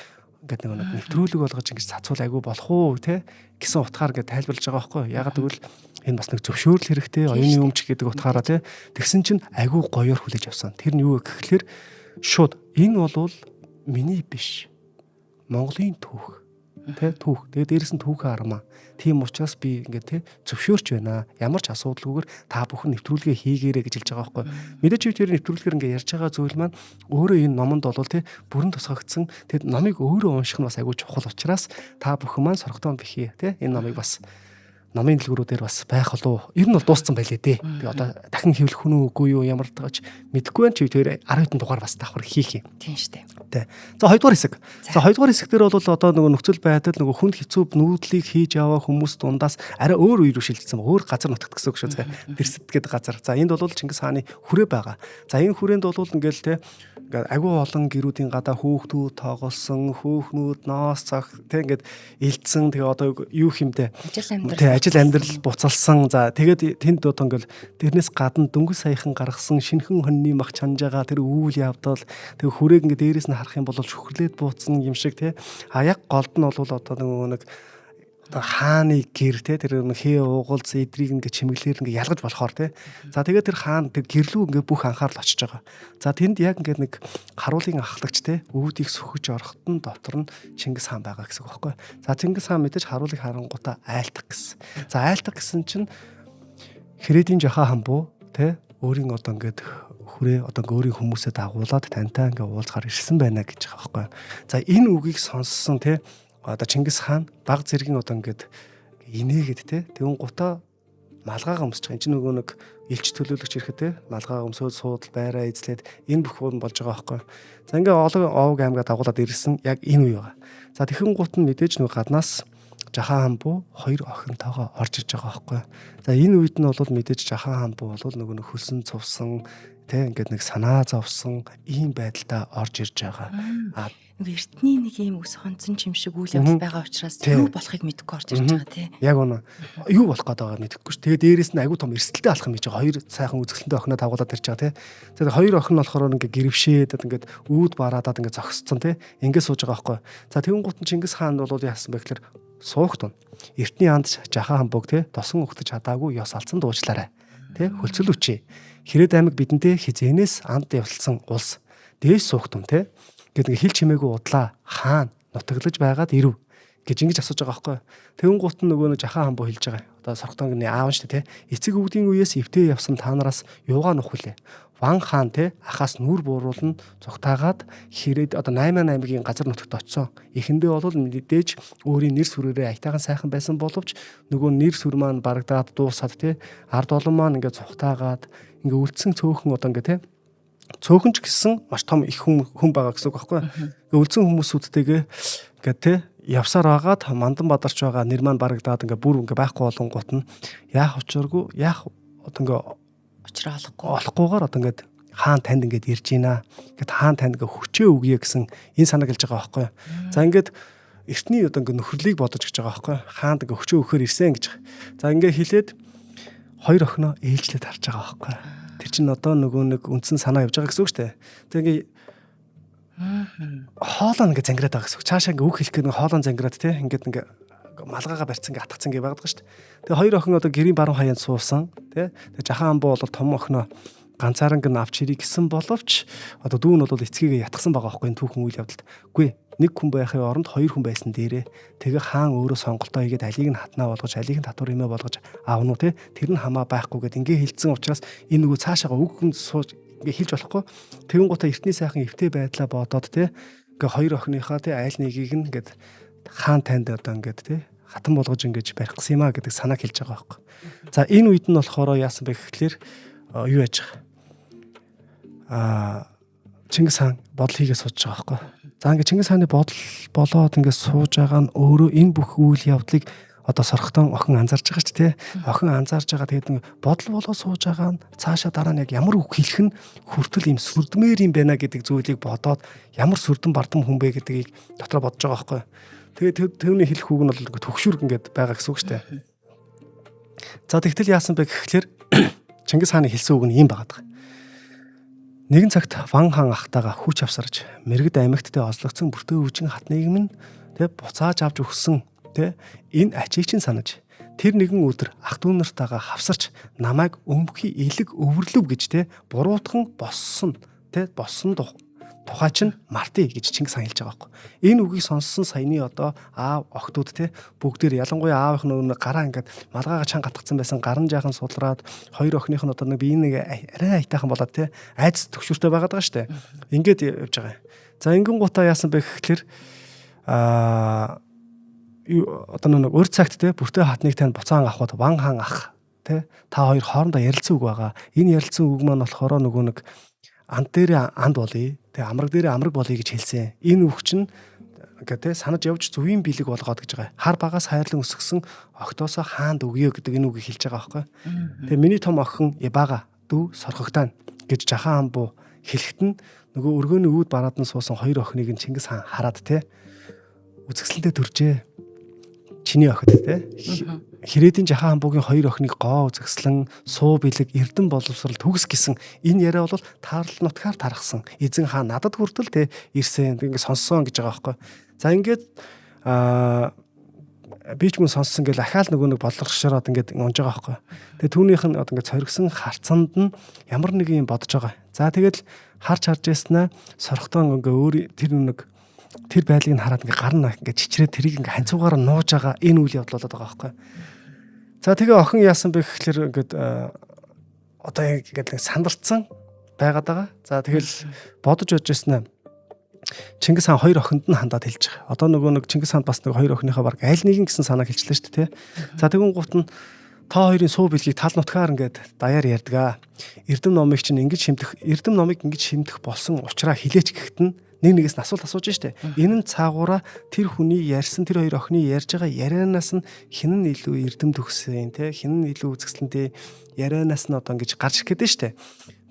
ингээд нэг нэвтрүүлэг болгож ингэж цацуул айгүй болох уу те гэсэн утгаар ингээд тайлбарлаж байгаа байхгүй. Ягаад гэвэл энэ бас нэг зөвшөөрөл хэрэгтэй оюуны өмч гэдэг утгаараа те тэгсэн чинь айгүй гоёор хүлээж авсан. Тэр нь юу гэхээр шууд энэ бол миний биш Монголын түүх те түүх. Тэгээд дээрэс нь түүхэн армаа. Тийм учраас би ингээд те зөвшөөрч байна. Ямар ч асуудалгүйгээр та бүхэн нэвтрүүлгээ хийгээрэй гэж хэлж байгаа байхгүй. Мэдээж тэр нэвтрүүлгээр ингээд ярьж байгаа зүйл маань өөрөө энэ номонд бол те бүрэн тусгагдсан. Тэгэд номыг өөрөө унших нь бас айгүй чухал учраас та бүхэн маань сорготон бихий те энэ номыг бас номын дэлгүүрүүдээр бас байх болов. Ер нь бол дууссан байлээ дээ. Би одоо дахин хэвлэх хүн үгүй юу ямар тагч мэдэхгүй байна чи тэр 10 хэдэн дугаар бас давхар хийх юм. Тийм шүү дээ. Тэ. За 2 дугаар хэсэг. За 2 дугаар хэсэг дээр бол одоо нөгөө нөхцөл байдал нөгөө хүнд хэцүү нүүдлийг хийж яваа хүмүүс дундаас арай өөр үе рүү шилжсэн. Өөр газар нутагт гэсэн үг шүү дээ. Дэрсэт гэдэг газар. За энд бол Чингис хааны хүрээ байгаа. За энэ хүрээнд бол ингээл те ингээд агүй олон гэрүүдийн гадаа хүүхдүүд тоглосон, хүүхнүүд ноос цаг те ингээд илдсэн тэгээ одоо юу хэмтэй ажил амьдрал буцалсан. За тэгээд тэнд одоо ингээл тэрнээс гадна дөнгөж саяхан гаргасан шинхэн хоньны мах чанж байгаа тэр үйл явдал тэг хүрээг ингээд дээрээс нь харах юм бол шөхрлээд бууцсан юм шиг те. А яг голд нь бол одоо нэг хааны гэр те тэр хээ уугалз эдрийг ингээ чимэглэр ингээ ялгаж болохоор те. За тэгээд тэр хаан тэр гэрлүү ингээ бүх анхаарал очиж байгаа. За тэнд яг ингээ нэг харуулын ахлагч те үүдийг сөхөж ороход нь дотор нь Чингис хаан байгаа гэсэн үг байхгүй. За Чингис хаан мэдээж харуулыг харангуудаа айлтах гэсэн. За айлтах гэсэн чинь Хэрээдийн жахаа хамбуу те өөрийн одоо ингээд хүрээ одоо өөрийн хүмүүсээ дагуулад тантай ингээ уулзахаар ирсэн байна гэж байгаа байхгүй. За энэ үгийг сонссон те одоо Чингис хаан баг зэргийн одоо ингээд инээгээд те тэгүн гутаа малгайгаа өмсөж байгаа. Энд чинь нөгөө нэг элч төлөөлөгч ирэхэд те малгайгаа өмсөөд суудал байраа эзлээд энэ бүх юм болж байгаа байхгүй. За ингээ олон овг аймгаа дагуулад ирсэн яг энэ үе байгаа. За тэгхэн гут нь мэдээж нөгөө гаднаас Жахан хамбуу хоёр охинтойгоо орж иж байгаа байхгүй. За энэ үед нь бол мэдээж Жахан хамбуу бол нөгөө нэг хөлсөн цувсан тэ ингээд нэг санаа зовсон ийм байдалтай орж ирж байгаа. Нэг эртний нэг ийм ус хонцсон юм шиг үйл явдал байгаа учраас юу болохыг мэдэхгүй орж ирж байгаа тий. Яг үнэ. Юу болох гээд байгааг мэдэхгүй ш. Тэгээ дээрэс нь айгүй том эрсдэлтэй алах юм хийж байгаа. Хоёр сайхан үзэсгэлэнтэй охиноо тавгуулаад ирж байгаа тий. Тэгээд хоёр охин нь болохоор ингээд гэрвшээд ингээд үүд бараадаад ингээд зогсцсон тий. Ингээд сууж байгаа байхгүй. За тэгүн гут нь Чингис хаан бол яасан бэ гэхээр суугт нь эртний анд Жахан хамбууг те тосон өгтөж чадаагүй ёс алдсан дуучлаарай те хөлцөл үчи Хэрээд аймаг бидэндээ хизээнээс анд явуулсан улс дээш суугт юм те гэдэг хил чимээгүй удлаа хаан нутаглаж байгаад ирв гэж ингэж асууж байгаа байхгүй. Тэгүн гут нь нөгөө Жахан хамбуу хэлж байгаа. Одоо Сорхтонгийн аав нь шүү дээ те. Эцэг өвдгийн үеэс эвтээ явсан та нараас юугаа нухвлээ. Ван хаан те ахаас нүур бууруулна цугтаагаад Хэрээд одоо 88-гийн газар нутагт очсон. Эхэндээ бол мэдээж өөрийн нэр сүрээрээ аятайхан сайхан байсан боловч нөгөө нэр сүр маань барагдаад дуусаад те ард олон маань ингээд цугтаагаад ингээд үлдсэн цөөхөн одоо ингээд те цөөхөн ч гэсэн маш том их хүн байгаа гэсэн үг байхгүй. Ингээд үлдсэн хүмүүсүүдтэйгээ ингээд те явсаар байгаад мандан бадарч байгаа нэр маань барагдаад ингээд бүр ингээд байхгүй болон гут нь яах учиргүй яах одоо ингээд олохгүйгээр одоо ингээд хаан танд ингээд ирж ийна. Ингээд хаан танд ингээд хүчээ өгье гэсэн энэ санааг хэлж байгаа байхгүй. За ингээд эртний одоо ингээд нөхөрлийг бодож гэж байгаа байхгүй. Хаанд ингээд хүчээ өгөхөр ирсэн гэж. За ингээд хэлээд хоёр охиноо ээлжлээд харж байгаа байхгүй. Тэр чинь одоо нөгөө нэг үндсэн санаа явж байгаа гэсэн үг шүү дээ. Тэг ингээд хоолоо ингээд зангираад байгаа гэсэн үг. Цаашаа ингээд үг хэлэх гээд нэг хоолоо зангираад те ингээд ингээд малгайгаа барьцсан гэ атгцсан гэ байгаад байгаа шүү дээ. Тэгээ хоёр охин одоо гэрийн баруун хаяанд суусан тий. Тэгээ Жахан хамбуу бол том охиноо ганцаараа гэн авч ирэх гэсэн боловч одоо дүү нь бол эцгийгээ ятгсан байгаа байхгүй энэ түүхэн үйл явдалд. Үгүй нэг хүн байхын оронд хоёр хүн байсан дээрээ тэгээ хаан өөрөө сонголтоо хийгээд алийг нь хатнаа болгож алийг нь татвар хэмээ болгож аавн уу тий. Тэр нь хамаа байхгүй гэд ингээ хилцсэн учраас энэ нөгөө цаашаага үг хүн сууж ингээ хэлж болохгүй. Тэгэн гутаа эртний сайхан эвтэй байдлаа бодоод тий. Ингээ хоёр охиныхаа тий айл нэгийг нь ингээд хаан танд одоо ингээд тий хатан болгож ингэж барих гэсэн юм а гэдэг санааг хэлж байгаа байхгүй. За энэ үед нь болохоор яасан бэ гэхлээр юу яж Чингис хаан бодол хийгээ сууж байгаа байхгүй. За ингээд Чингис хааны бодол болоод ингээд сууж байгаа нь өөрөө энэ бүх үйл явдлыг одоо Сорхтон охин анзаарч байгаа ч тий. Охин анзаарч байгаа тэгээд бодол болоо сууж байгаа нь цаашаа дараа нь яг ямар үг хэлэх нь хүртэл юм сүрдмээр юм байна гэдэг зүйлийг бодоод ямар сүрдэн бардам хүн бэ гэдгийг дотроо бодож байгаа байхгүй. Тэгээд төвний хэлэх үг нь бол ингээд төгшүрг ингээд байгаа гэсэн үг шүү дээ. За тэгтэл яасан бэ гэхлээр Чингис хааны хэлсэн үг нь ийм байгаа. Нэгэн цагт Ван хаан ахтайгаа хүч авсарж мэрэгд аймагтдээ ослогдсон бүртөө өвчин хат нийгэм нь тэг буцааж авч өгсөн тэг энэ ачийг чинь санаж тэр нэгэн өдөр ах дүү нартайгаа хавсарч намайг өмхий элэг өвөрлөв гэж тэг буруутхан боссон тэг боссон тухай чинь мартъя гэж Чингис хаан хэлж байгаа байхгүй. Энэ үгийг сонссон саяны одоо аав охтууд те бүгдээр ялангуяа аавынх нь гараа ингээд малгайгаа чанга гатгсан байсан гарын жаахан судлаад хоёр охиных нь одоо нэг биеийг арай айтайхан болоод те айц төвшөртэй байгаад байгаа штэ. Ингээд явж байгаа юм. За ингэн гутаа яасан бэ гэхэлэр одоо нэг өр цагт те бүртээ хатныг тань буцаан авахд Ван хаан ах те та хоёр хоорондоо ярилцсан үг байгаа. Энэ ярилцсан үг маань болохоор нөгөө нэг анд дээр анд болъё. Тэгээ амраг дээр амраг болъё гэж хэлсэн. Энэ үг чинь ингээд санаж явж зүвийн бэлэг болгоод гэж байгаа. Хар багаас хайрлан өсгсөн огтоосоо хаанд өгье гэдэг энэ үгийг хэлж байгаа байхгүй. Тэгээ миний том охин Ибага дүү Сорхогтан гэж Жахан хамбуу хэлэхэд нь нөгөө өргөөний үүд бараад нь суусан хоёр охиныг нь Чингис хаан хараад те үзэсгэлэнтэй төржээ. Чиний охид те Хэрээдийн Жахан хамбуугийн хоёр охиныг гоо үзэсгэлэн суу бэлэг эрдэн боловсрал төгс гэсэн энэ яриа бол таарл нутгаар тархсан. Эзэн хаан надад хүртэл те ирсэн ингээд сонссон гэж байгаа байхгүй. За ингээд би ч мөн сонссон гэл ахаал нөгөө нэг бодлогошороод ингээд унж байгаа байхгүй. Тэгээ түүнийх нь одоо ингээд цоргисон харцанд нь ямар нэг юм бодож байгаа. За тэгэл харж яснаа сорхтон ингээ өөр тэр байдлыг нь хараад ингээ гар нь ингээ чичрээ тэрийг ингээ ханцуугаар нууж байгаа энэ үйл явдал болоод байгаа байхгүй. За тэгээ охин яасан бэ гэхэлэр ингээд одоо ингээд сандарцсан байгаад байгаа. За тэгэл бодож яснаа Чингис хаан хоёр охинд нь хандаад хэлж байгаа. Одоо нөгөө Чингис хаанд бас нэг хоёр охиныхаа баг аль нэгэн гэсэн санааг хэлчихлээ шүү дээ, тэ. За тэгвэл гут нь та хоёрын суу билгийг тал нутгаар ингээд даяар ярьдгаа. Эрдэм номыг чинь эрдэм номыг ингэж шимтэх болсон учраас хилээч гэхэд нь нэгнээс нь асуулт асууж штэ. Энэ нь цаагаараа тэр хүний ярьсан тэр хоёр охины ярьж байгаа ярианаас нь хэн нь илүү эрдэм төгсөн, тэ, хэн нь илүү үзэсгэлэнтэй ярианаас нь одоо ингэж гарч ирэх гэдэг штэ.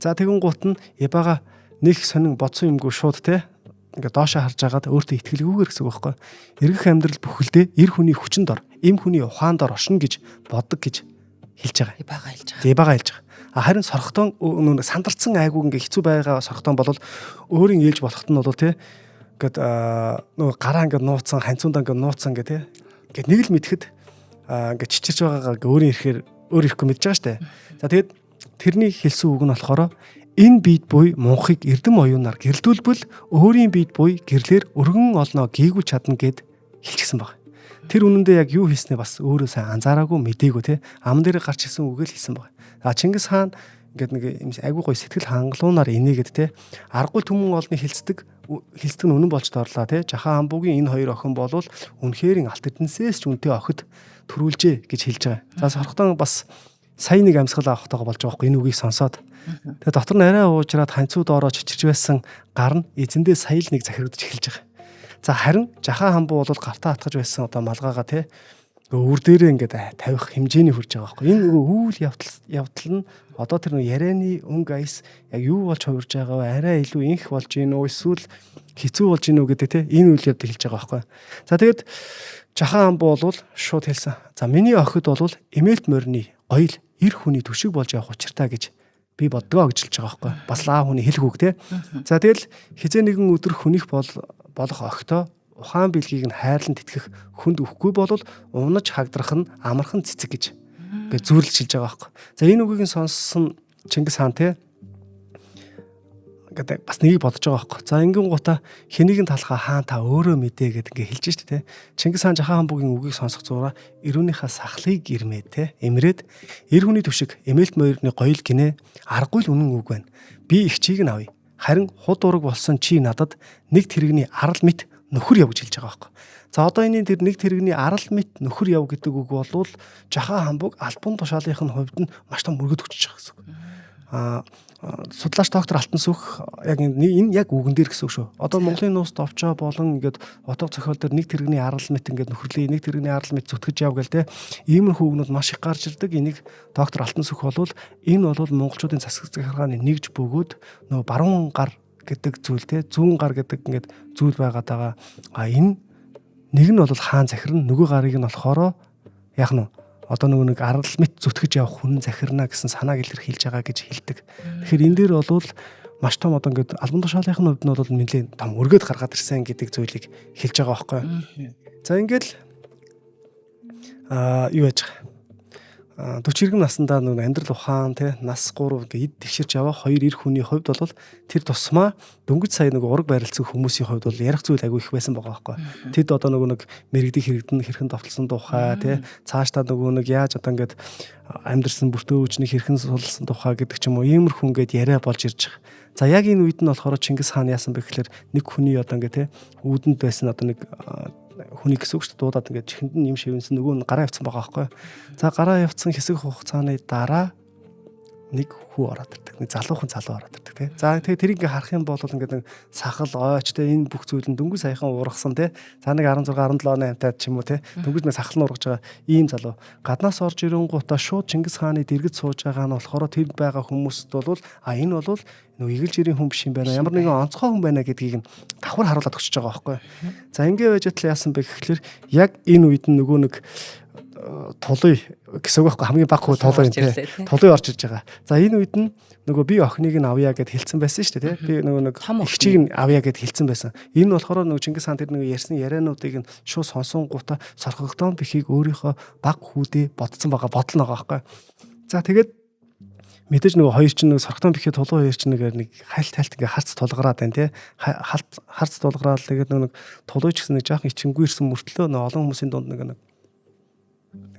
За тэгвэл гут нь ябага нэг сонин бодсон юмгүй шууд, тэ, ингээ доошоо харж агаад өөртөө итгэлгүйгээр гэсэн үг байхгүй. Эргэх амьдрал бүхэлдээ эр хүний хүчин дор, эм хүний ухаан дор оршин гэж боддог гэж хэлж байгаа. Ябага хэлж байгаа. Харин сорхтон нүүн сандарцсан айгуу ингээ хэцүү байгаа сорхтон бол өөрийн ээлж болохт нь бол тэ ингээд нөгөө гараа ингээ нууцсан, ханцундаа ингээ нууцсан ингээ тэ. Ингээ нэг л мэдхэд ингээ чичирч байгаагаа өөрийн ирэхгүй мэдж байгаа штэ. За тэгээд тэрний хэлсэн үг нь болохоор энэ биед буй мунхыг эрдэм оюунаар гэрлдүүлбэл өөрийн биед буй гэрлэр өргөн олноо гийгүүч чадна гэд хэлчихсэн баг. Тэр үнэндээ яг юу хийснээ бас өөрөө сайн анзаараагүй мэдээгүй, те. Ам дээр гарч ирсэн үгээр хэлсэн баг. Чингис хаан ингээд нэг юм айгүй гой сэтгэл хангалуунаар инээгээд, те, аргагүй түмэн олны хэлцдэг нь үнэн болж доорлаа, те. Жахан хамбуугийн энэ хоёр охин болвол үнэхээр алт эрдэнэсээс ч үнэтэй охид төрүүлжээ гэж хэлж байгаа. За сорхтон бас сая нэг амьсгал авахтайгаа болж байгаа байхгүй энэ үгийг сонсоод. Тэгээ дотор нь арай уужраад ханцууд ороо чичирч байсан гар нь эзэндээ сая л нэг захирагдж эхэлж байгаа. За харин жахан хамбуу бол гартаа атгаж байсан одоо малгайгаа, те, өвөр дээрээ ингээд тавих хэмжээний хүрж байгаа байхгүй. Энэ нөгөө үйл явдал нь одоо тэр ярианы өнгө айс яг юу болж хувирж байгаа вэ? Арай илүү инх болж гин үү, эсвэл хэцүү болж гин үү гэдэг, те, энэ үйл явдал хэлж байгаа байхгүй. За тэгээд жахан хамбуу бол шууд хэлсэн. За миний охид бол эмээлт морины гоёл эр хүний төшиг болж явах учиртай гэж би боддгоо гэж хэлж байгаа байхгүй. Бас лаа хүний хэлэх үг, те. За тэгэл хизээ нэгэн өдөр хүнийх болох охтоо ухаан билгийг нь хайрлан тэтгэх хүнд өгөхгүй бол унаж хагдрах нь амархан цэцэг гэж ингээд зүйрлж хэлж байгаа байхгүй. За энэ үгийг сонссон Чингис хаан, те, ингээд бас нэгийг бодож байгаа байхгүй. За ингэн гута хэнийг нь талхаа хаан та өөрөө мэдээ гэд ингээд хэлж штэ, те. Чингис хаан жахан хамбуугийн үгийг сонсох зураа эрүүнийхээ сахлыг ирмээд, те, эмрээд эр хүний төшиг эмээлт морины гоёл гинэ аргагүй л үнэн үг байна. Би их чийг нь авъя. Харин худ ураг болсон чи надад нэг тэрэгний арал мэт нөхөр яв гэж хэлж байгаа байхгүй. За одоо энэ тэр нэг тэрэгний арал мэт нөхөр яв гэдэг үг бол жахан хамбуг албан тушаалынхын хувьд нь маш том мөргөд өгч байгаа гэсэн. Судлаач доктор Алтан сүх яг энэ яг үгэн дээр гэсэн үг шүү. Одоо Монголын нууцд овчоо болон ингээд отго цохиол дээр нэг тэрэгний арал мэт ингээд нөхөрлөе, нэг тэрэгний арал мэт зүтгэж яв гэл, те. Иймэрхүү үгнүүд маш их гарч ирдэг. Энийг доктор Алтан сүх болвол энэ бол монголчуудын засаг захиргааны нэгж бөгөөд нөө баруун гар гэдэг зүйл, те, зүүн гар гэдэг ингээд зүйл байгаад байгаа. Энэ нэг нь бол хаан захирна, нөгөө гарыг нь болохоро яг нь одоо нөгөө нэг арал мэт зүтгэж явах хүн захирна гэсэн санааг илэрхийлж байгаа гэж хэлдэг. Тэгэхээр энэ дээр бол маш том одоо ингээд албан тушаалынхын хувьд нь бол нэлээд том өргөд гаргаад ирсэн гэдэг зүйлийг хэлж байгаа байхгүй. За ингээд юу яаж байгаа. 40 иргэн наснда нэг амьдрал ухаан, те, нас 3 ингээд тэгширч яваа хоёр эр хүний хувьд бол тэр тусмаа дөнгөж сая нэг ураг байрлцсан хүмүүсийн хувьд бол ярих зүйл айгүй их байсан байгаа байхгүй. Тэд одоо нэг мэрэгдэх хэрэгдэн хэрхэн товтлсон тухай, те, цаашдаа нэг яаж одоо ингээд амьдрсан бүртөө үжнийг хэрхэн сулсан тухай гэдэг ч юм уу иймэрхүү ингээд яриа болж ирж байгаа. За яг энэ үед нь болохоор Чингис хаан яасан бэ гэхээр нэг хүний одоо ингээд, те, үүдэнд байсан одоо нэг хүний гэсэн үг шүү дээ, дуудаад ингээд чихэнд нь юм шивэнсэн, нөгөө нь гараа явцсан байгаа байхгүй. За гараа явцсан хэсэг хугацааны дараа нэг хүү ороод ирдэг. Нэг залуухан залуу ороод ирдэг, те. За тэгээ тэрийг ингээ харах юм бол ингээд сахал, ойч, те, энэ бүх зүйл нь дөнгөж саяхан ургасан, те. За нэг 16 17 оны амтаад ч юм уу, те. Дөнгөж нэг сахал нь ургаж байгаа ийм залуу. Гаднаас орж ирэнгуутаа шууд Чингис хааны дэргэд сууж байгаа нь болохоор тэр байгаа хүмүүст бол энэ бол нөгөө игэл жирийн хүн биш юм байна. Ямар нэгэн онцгой хүн байна гэдгийг нь давхар харуулад өгч байгаа байхгүй. За ингээ байж тал яасан бэ гэхэлэр яг энэ үед нь нөгөө нэг тулуй гэсэн үг байхгүй хамгийн баг хүү тулуй тий. Тулуй орж ирж байгаа. За энэ үед нь нөгөө би охиныг нь авъя гэд хэлсэн байсан шүү дээ тий. Би нөгөө нэг ихчийг нь авъя гэд хэлсэн байсан. Энэ нь болохоор нөгөө Чингис хаан тэр нөгөө ярьсан яриануудыг нь шууд сонсонгуудаа сорхогдсон бихийг өөрийнхөө баг хүүдээ бодсон байгаа бодол байгаа байхгүй. За тэгээд мэдээж нөгөө хоёр чинь нэг сорхогдсон бихээ тулуй хоёр чинь нэг хальт ингээ харц тулгараад байна тий. Харц тулгараад тэгээд нөгөө тулуй ч гэсэн нэг жоохон ичингүй ирсэн мөртлөө нөгөө олон хүмүүсийн дунд нэг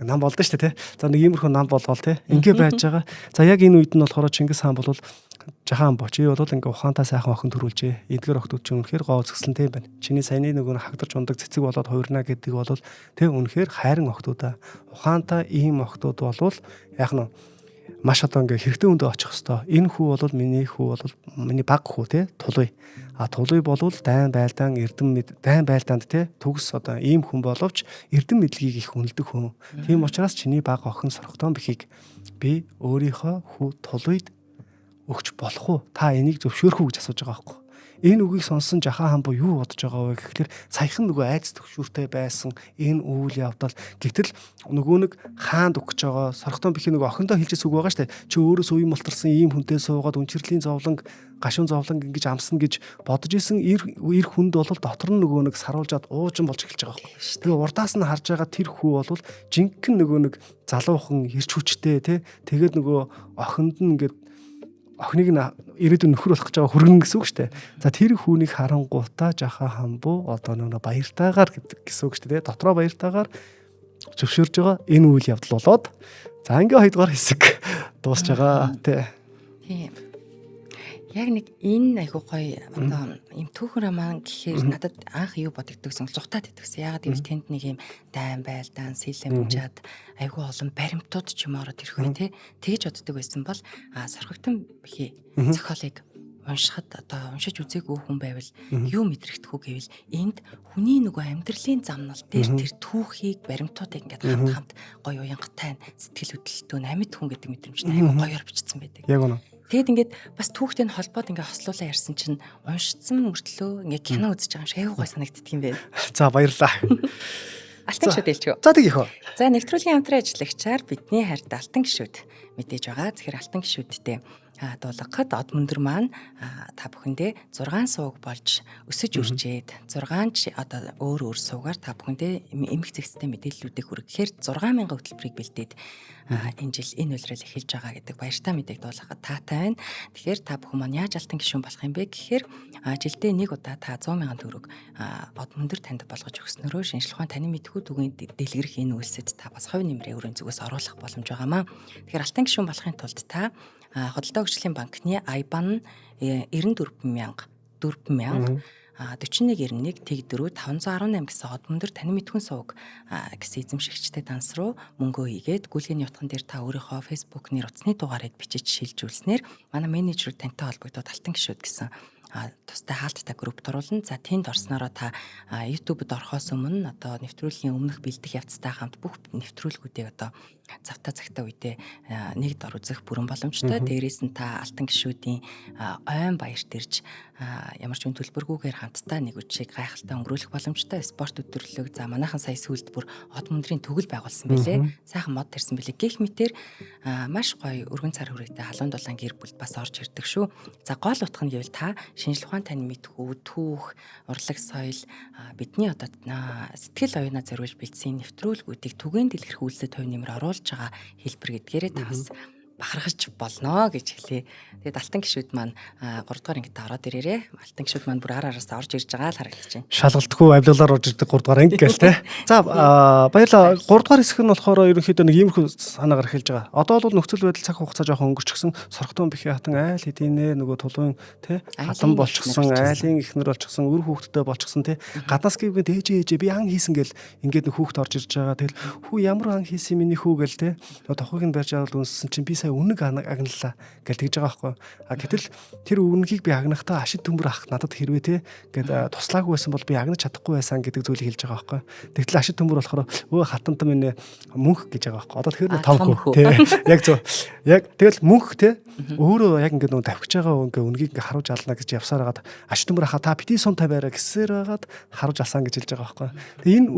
нам болдоо шүү дээ тий. За нэг иймэрхүү нам болгоол тий. Ингээ байж байгаа. За яг энэ үед нь болохоор Чингис хаан бол жахан бочи бол ингээ ухаантай сайхан охин төрүүлжээ. Эдгээр охтууд чинь үнэхээр гоо зөксөлтэй юм байна. Чиний саяны нөгөө хагдарч ундаг цэцэг болоод хуурна гэдэг бол тий үнэхээр хайрын охтуудаа. Ухаантай ийм охтууд болвол яг нь маш одоо ингээ хэрэгтэй өндөө очих хэвээр. Энэ хүү бол миний хүү бол миний баг хүү тий тулуй. Тулуй болвол дайн байлдаан дайн байлдаанд тий төгс одоо ийм хүн боловч эрдэм мэдлэгийг их хүнддэг хүн. Тийм учраас чиний баг охин сорхогдсон бихийг би өөрийнхөө хүү тулуйд өгч болох уу? Та энийг зөвшөөрөх үү гэж асууж байгаа байхгүй. Энэ үгийг сонссон жахан хаан боо юу бодож байгаа вэ гэхээр саяхан нөгөө айц төгшүүртэй байсан энэ үйл явдал гэтэл нөгөө нэг хаанд өгч байгаа сорхогдсон бихийг нөгөө охиндоо хэлжээс үг байгаа штэ. Чи өөрөөс үе мултарсан ийм хүнтэй суугаад үнчирлийн зовлон гашуун зовлон ингэж амсна гэж бодож исэн эр хүнд бол дотор нь нөгөө нэг саруулжаад уужин болж эхэлж байгаа байхгүй. Тэгээ урдаас нь харж байгаа тэр хүү бол жинхэнэ нөгөө нэг залуухан ирч хүчтэй тий. Тэгээд нөгөө охинд нь ингээд охиныг нь ирээдүйн нөхөр болох гэж байгаа хүргэн гэсэн үг шүү дээ. За тэр хүүнийг харангуйтаа жахан хамбуу одоо нөгөө баяртайгаар гэсэн үг шүү дээ. Дотроо баяртайгаар зөвшөөрж байгаа энэ үйл явдал болоод за ингээ хоёрдугаар хэсэг дуусж байгаа тий. Тийм. Яг нэг энэ айгуу гоё одоо юм түүхэн роман гэхээр надад анх юу бодогддогсэн зугатаад идэгсэн. Ягаад гэвэл тэнд нэг юм дайн байлдаан сэлэмжаад айгуу олон баримтууд ч юм ороод ирэх үе тий. Тэгж боддог байсан бол сорхогдсон бихий зохиолыг уншихад одоо уншиж үзээгүй хүн байвал юу мэдрэгдэх үү гэвэл энд хүний нөгөө амьдралын замнал дээр тэр түүхийг баримтуудыг ингээд хамт гоё уянгатай сэтгэл хөдлөлтөө амьд хүн гэдэг мэдрэмжтэй айгуу гоёор бичсэн байдаг. Яг үнэ. Тэгэд ингээд бас түүхтэй холбоод ингээд хослуулаа ярьсан чинь уншицсан мөртлөө ингээд кино үзэж байгаа юм шиг айгуу гой санагддаг юм байна. За баярлалаа. Алтан гişүүд хэлчихв. За тэгэх үү. За нэвтрүүлгийн хамтран ажиллагчаар бидний хайрт алтан гişүүд мэдээж байгаа. Тэгэхээр алтан гişүүдтэй дуулгахад од мөндөр маань та бүхэндээ 6 сууг болж өсөж үржээд 6 одоо өөр суугаар та бүхэндээ эмх зэгцтэй мэдээллүүдийг хүргэхээр 6000 хөтөлбөрийг бэлдээд энэ жил энэ үйлрэл эхэлж байгаа гэдэг баяртай мэдээг дуулгахад таатай байна. Тэгэхээр та бүхэн маань яаж алтан гишүүн болох юм бэ гэхээр жилдээ нэг удаа та 100,000 төгрөг од мөндөр танд болгож өгснөрөө шинжлэх ухааны таны мэдхүү түгээн дэлгэрэх энэ үйлсэд та бас хувь нэмрээ өрийн зүгээс оруулах боломж байгаамаа. Тэгэхээр алтан гишүүн болохын тулд та Хөдөлთა хөгжлийн банкны IBAN 94000 4191 тэг 4 518 гэсэн од мөндөр таны мэдхүн сувг гэсэн эзэмшигчтэй данс руу мөнгөө хийгээд гүйлгээний утган дээр та өөрийнхөө Facebook нэр утасны дугаарыг бичиж шилжүүлснээр манай менежер тантай холбогдоод алтан гишүүд гэсэн тустай хаалттай группт оруулна. За тэнд орсноороо та YouTube-д орохоос өмнө одоо нэвтрүүлгийн өмнөх бэлдэх явцтай хамт бүх нэвтрүүлгүүдийг одоо завтаа цагтаа үедээ нэг дор үзэх бүрэн боломжтой. Дээрээс нь та алтан гишүүдийн ойн баярт ирж ямар ч үн төлбөргүйгээр хамтдаа нэг үчиг гайхалтай өнгөрүүлэх боломжтой. Спорт өдөрлөг за манайхан сая сүүлд бүр од мөндрийн төгөл байгуулсан байлээ. Сайхан мод тарьсан байлээ. Гэх мэтэр маш гоё өргөн цар хүрээтэй халуун дулаан гэр бүлд бас орж ирдэг шүү. За гол утга нь гэвэл та шинжлэх ухааны тань мэдхүү түүх, урлаг соёл бидний одоо сэтгэл оюунаа зориулж бэлдсэн нэвтрүүлгүүдийг түгээн дэлгэрэх үйлсэд хувь нэмэр оруулж байгаа хэлбэр гэдгээрээ та бас бахархаж болно гэж хэлье. Тэгээд алтан гишүүд маань 3 дугаар ангид ороод ирээрээ. Алтан гишүүд маань бүр араас орж ирж байгаа л харагдаж байна. Шалгалтгүй авилгалаар орж ирдэг 3 дугаар анги гээл те. За баярлалаа. 3 дугаар хэсэг нь болохоор ерөнхийдөө нэг иймэрхүү санаагаар эхэлж байгаа. Одоо бол нөхцөл байдал цаг хугацаа жоохон өнгөрчихсөн. Сорхтон бихий хатан айл хэдийнэ нөгөө тулуун те хатан болчихсон, айлын ихнэр болчихсон, үр хүүхдтэй болчихсон те. Гаднаас гэвэл ээжээ би ан хийсэн гэл ингээд нэг хүүхд орж ирж байгаа. Тэгэл хүү ямар ан хийсэн миний хүү гэл те. Тохыг нь барьж аваад үнссэн чинь би сая үнэг агналаа гэж тэгж байгаа байхгүй. Гэтэл тэр үнгийг би агнахтаа ашиг төмөр ах надад хэрвээ те гэд туслаагүй байсан бол би агнаж чадахгүй байсан гэдэг зүйлийг хэлж байгаа байхгүй. Тэгтэл ашиг төмөр болохоор хатанта минь мөнх гэж байгаа байхгүй. Одоо тэгэхээр том хөө те яг зөв. Яг тэгэл мөнх те өөрөө яг ингээд нөгөө давхиж байгаа ингээ үнгийг ингээ харуулж ална гэж явсаар хагаад ашиг төмөр хата бити сум тавиараа гэсээр хагаад харуулж алсан гэж хэлж байгаа байхгүй. Тэгээ энэ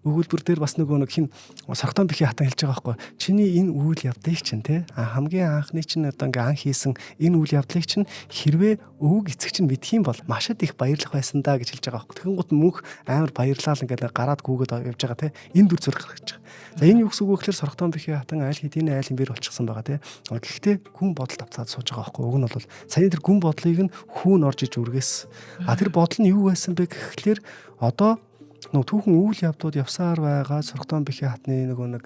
өгүүлбэр дээр бас нөгөө нэг хин сорготон бихий хатан хэлж байгаа байхгүй. Чиний энэ үйл явдлыг чинь те хамгийн анхны чинь одоо ингээ анх хийсэн энэ үйл явдлыг чинь хэрвээ өвөг эцэг чинь мэдх юм бол машад их баярлах байсан да гэж хэлж байгаа байхгүй. Тэгэн гут мөнх амар баярлал ингээ гараад гүгээд явж байгаа те энэ дүр зураг гаргаж байгаа. За энэ юу гэсэн үг вэ гэхээр сорготон бихий хатан айл хэдийн айлын бэр болчихсон байгаа те. Гэхдээ гүн бодол тавцаад сууж байгаа байхгүй. Уг нь бол саяны тэр гүн бодлыг нь хүүн орж иж үргээс. Тэр бодол нь юу байсан бэ гэхлээр одоо нөгөө түүхэн үйл явдлууд явсаар байгаа сорготон бихий хатны нөгөө нэг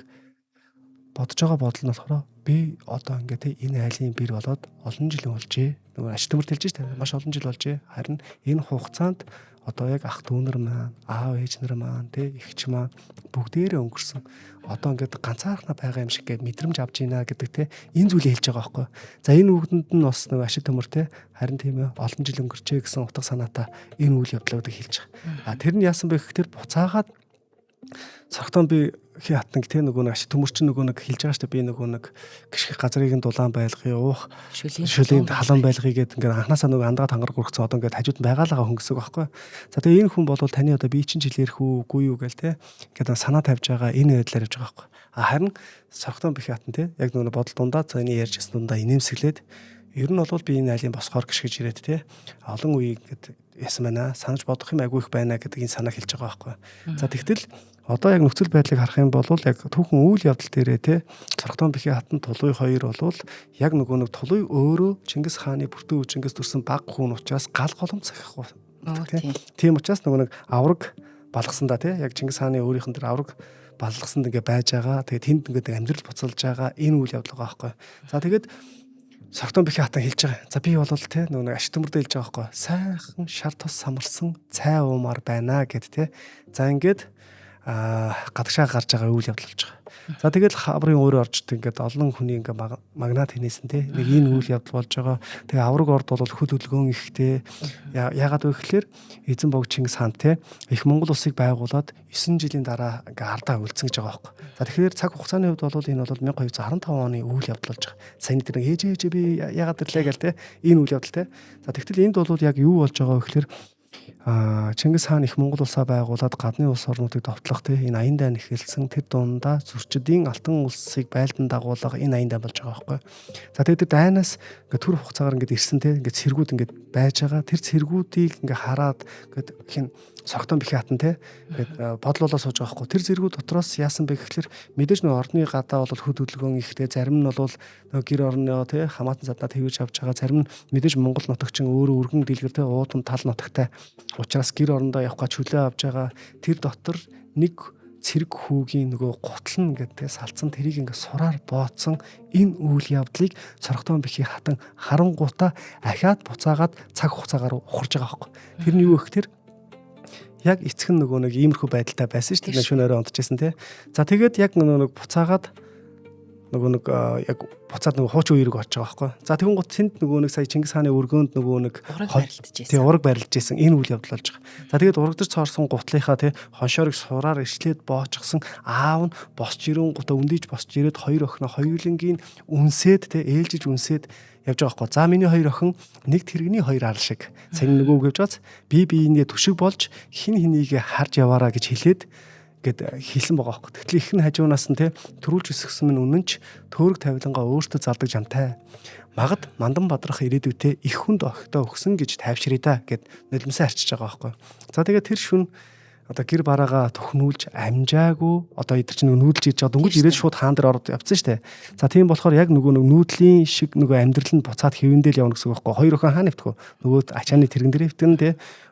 бодож байгаа бодол нь болохоор би одоо ингээ те энэ айлын бэр болоод олон жил болжээ. Нөгөө ач төмөр тэлж штэ маш олон жил болжээ. Харин энэ хугацаанд одоо яг ах дүүнэр маань, аав ээж нар маань, те эгч маань бүгдээрээ өнгөрсөн. Одоо ингээд ганцаархнаа байгаа юм шиг гээд мэдрэмж авж ийна гэдэг те энэ зүйлийг хэлж байгаа байхгүй. За энэ үгэнд нь бас нэг ашиг төмөр те харин тийм ээ олон жил өнгөрчээ гэсэн утга санаатай энэ үйл явдлуудыг хэлж байгаа. Тэр нь яасан бэ гэхээр буцаагаад сорготон бихий хатан те нөгөө нэг ашиг төмөр чинь нөгөө нэг хэлж байгаа штэ би нөгөө нэг гიშгэх газрыг нь дулаан байлгахыг уух шүлийн халан байлгахыг гээд ингээд анханасаа нөгөө андгаа тангараг хүргэсэн одоо ингээд хажууд байгаалгаа хүн гэсэн байхгүй. За тэгээ энэ хүн бол таны одоо би чинь жил ирэх үү үгүй юу гээл те ингээд санаа тавьж байгаа энэ байдлаар явж байгаа байхгүй. Харин сорготон бихий хатан те яг нөгөө бодол дундаа цааны ярьжсэн дундаа инээмсэглээд ер нь бол би энэ айлын босгоор гიშгэж ирээд те олон үе ингээд ясан байна санаж бодох юм айгүй их байна гэдэг энэ санаа хэлж байгаа байхгүй. За тэгтэл одоо яг нөхцөл байдлыг харах юм бол яг түүхэн үйл явдал дээрээ те сорготон бихий хатан тулуй хоёр бол яг нөгөө нэг тулуй өөрөө Чингис хааны бүртөө үжингээс төрсэн баг хүн учраас гал голом цахихгүй. Тийм учраас нөгөө нэг авраг балгасан да те яг Чингис хааны өөрийнх нь тэр авраг балгасанд ингээ байж байгаа. Тэгээ тэнд ингээ амьдрал буцалж байгаа энэ үйл явдал байгаа байхгүй. За тэгээд сорготон бихий хатан хэлж байгаа. За би бол те нөгөө ашиг төмөрдөө хэлж байгаа байхгүй. Сайхан шар тус самарсан цай уумаар байна гэд те. За ингээд гадагшаа гарч байгаа үйл явдал болж байгаа. За тэгэл хаврын өөрөө орчд ингээд олон хүний ингээ магнат хийнэсэн те. Нэг энэ үйл явдал болж байгаа. Тэгээ авраг орд бол хөл хөдөлгөөн ихтэй. Яагаад вэ гэхээр эзэн бог Чингис хаан те их Монгол улсыг байгуулад 9 жилийн дараа ингээ ардаа үлдсэн гэж байгаа байхгүй. За тэгэхээр цаг хугацааны хувьд бол энэ бол 1215 оны үйл явдал болж байгаа. Саяны тэр ээж би яагаад ирлээ гэл те энэ үйл явдал те. За тэгтэл энд бол яг юу болж байгаа вэ гэхээр Чингис хаан их Монгол улсаа байгуулад гадны улс орнуудыг довтлох те энэ аян дайн эхэлсэн тэр дундаа зөрчидийн алтан улсыг байлдан дагуулга энэ аян дайн болж байгаа байхгүй. За тэгээд тэр дайнаас ингээд түр хугацаагаар ингээд ирсэн те ингээд цэргүүд ингээд байж байгаа. Тэр цэргүүдийг ингээд хараад ингээд хин сорготон бихий хатан те ингээд бодлуулаа сууж байгаа байхгүй. Тэр цэргүүд дотроос яасан бэ гэхэлэр мэдээж нөө орны гадаа бол хөд хөдөлгөөн ихтэй зарим нь бол нөө гэр орны те хамаатан задаа твэж авч байгаа. Зарим нь мэдээж Монгол нутагчин өөрөө өргөн дэлгэр те уудам тал нутагтай учраас гэр орондоо явах гэж хүлээ авч байгаа. Тэр дотор нэг цэрэг хүүгийн нөгөө гутал нь гэдэг салцсан тэрийг ингээ сураар бооцсон энэ үйл явдлыг сорготон бихий хатан харангуутаа ахаад буцаагаад цаг хугацаагаар ухарж байгаа байхгүй. Тэр нь юу вэ гэхээр яг эцэг нь нөгөө нэг иймэрхүү байдалтай байсан шүү дээ. Шөнөөрөө унтчихсан тий. За тэгээд яг нөгөө буцаагаад нөгөө нэг яг буцаад нөгөө хуучин үерийг орж байгаа байхгүй. За тэгвэл гот тэнд нөгөө нэг сая Чингис хааны өргөөнд нөгөө нэг ураг барилж байсан энэ үйл явдал болж байгаа. За тэгээд урагдаж цоорсон гутлынхаа тий хоншоорыг сураар ишлээд боочгсон аав нь босч ирэн гутаа өндийж босч ирээд хоёр охиноо хоёулангийн үнсээд тий ээлжиж үнсээд явж байгаа байхгүй. За миний хоёр охин нэг тэрэгний хоёр ар шиг сайн нөгөө үг явж байгааз би биенээ түшиг болж хин хэнийг харж яваараа гэж хэлээд гэд хэлсэн байгаа байхгүй. Тэгтэл их нь хажуунаас нь те төрүүлж өсгсөн минь үнэнч төөрөг тавилангаа өөртөө залдаг жамтай. Магад мандан бадрах ирээдүйтэй их хүнд охидоо өгсөн гэж тайвширъя да гэд нулимсаа арчиж байгаа байхгүй. За тэгээд тэр шүн одоо гэр бараагаа төхнүүлж амжаагүй одоо эдгээр чинь нүүдэлж ирж байгаа дөнгөж ирээд шууд хаан дээр ороод явцсан штэ. За тийм болохоор яг нөгөө нүүдлийн шиг нөгөө амьдрал нь буцаад хэвэндэл явна гэсэн үг байхгүй. Хоёр охин хаана нэвтгүү. Нөгөө ачааны тэрэгэн дээр хэвтэн те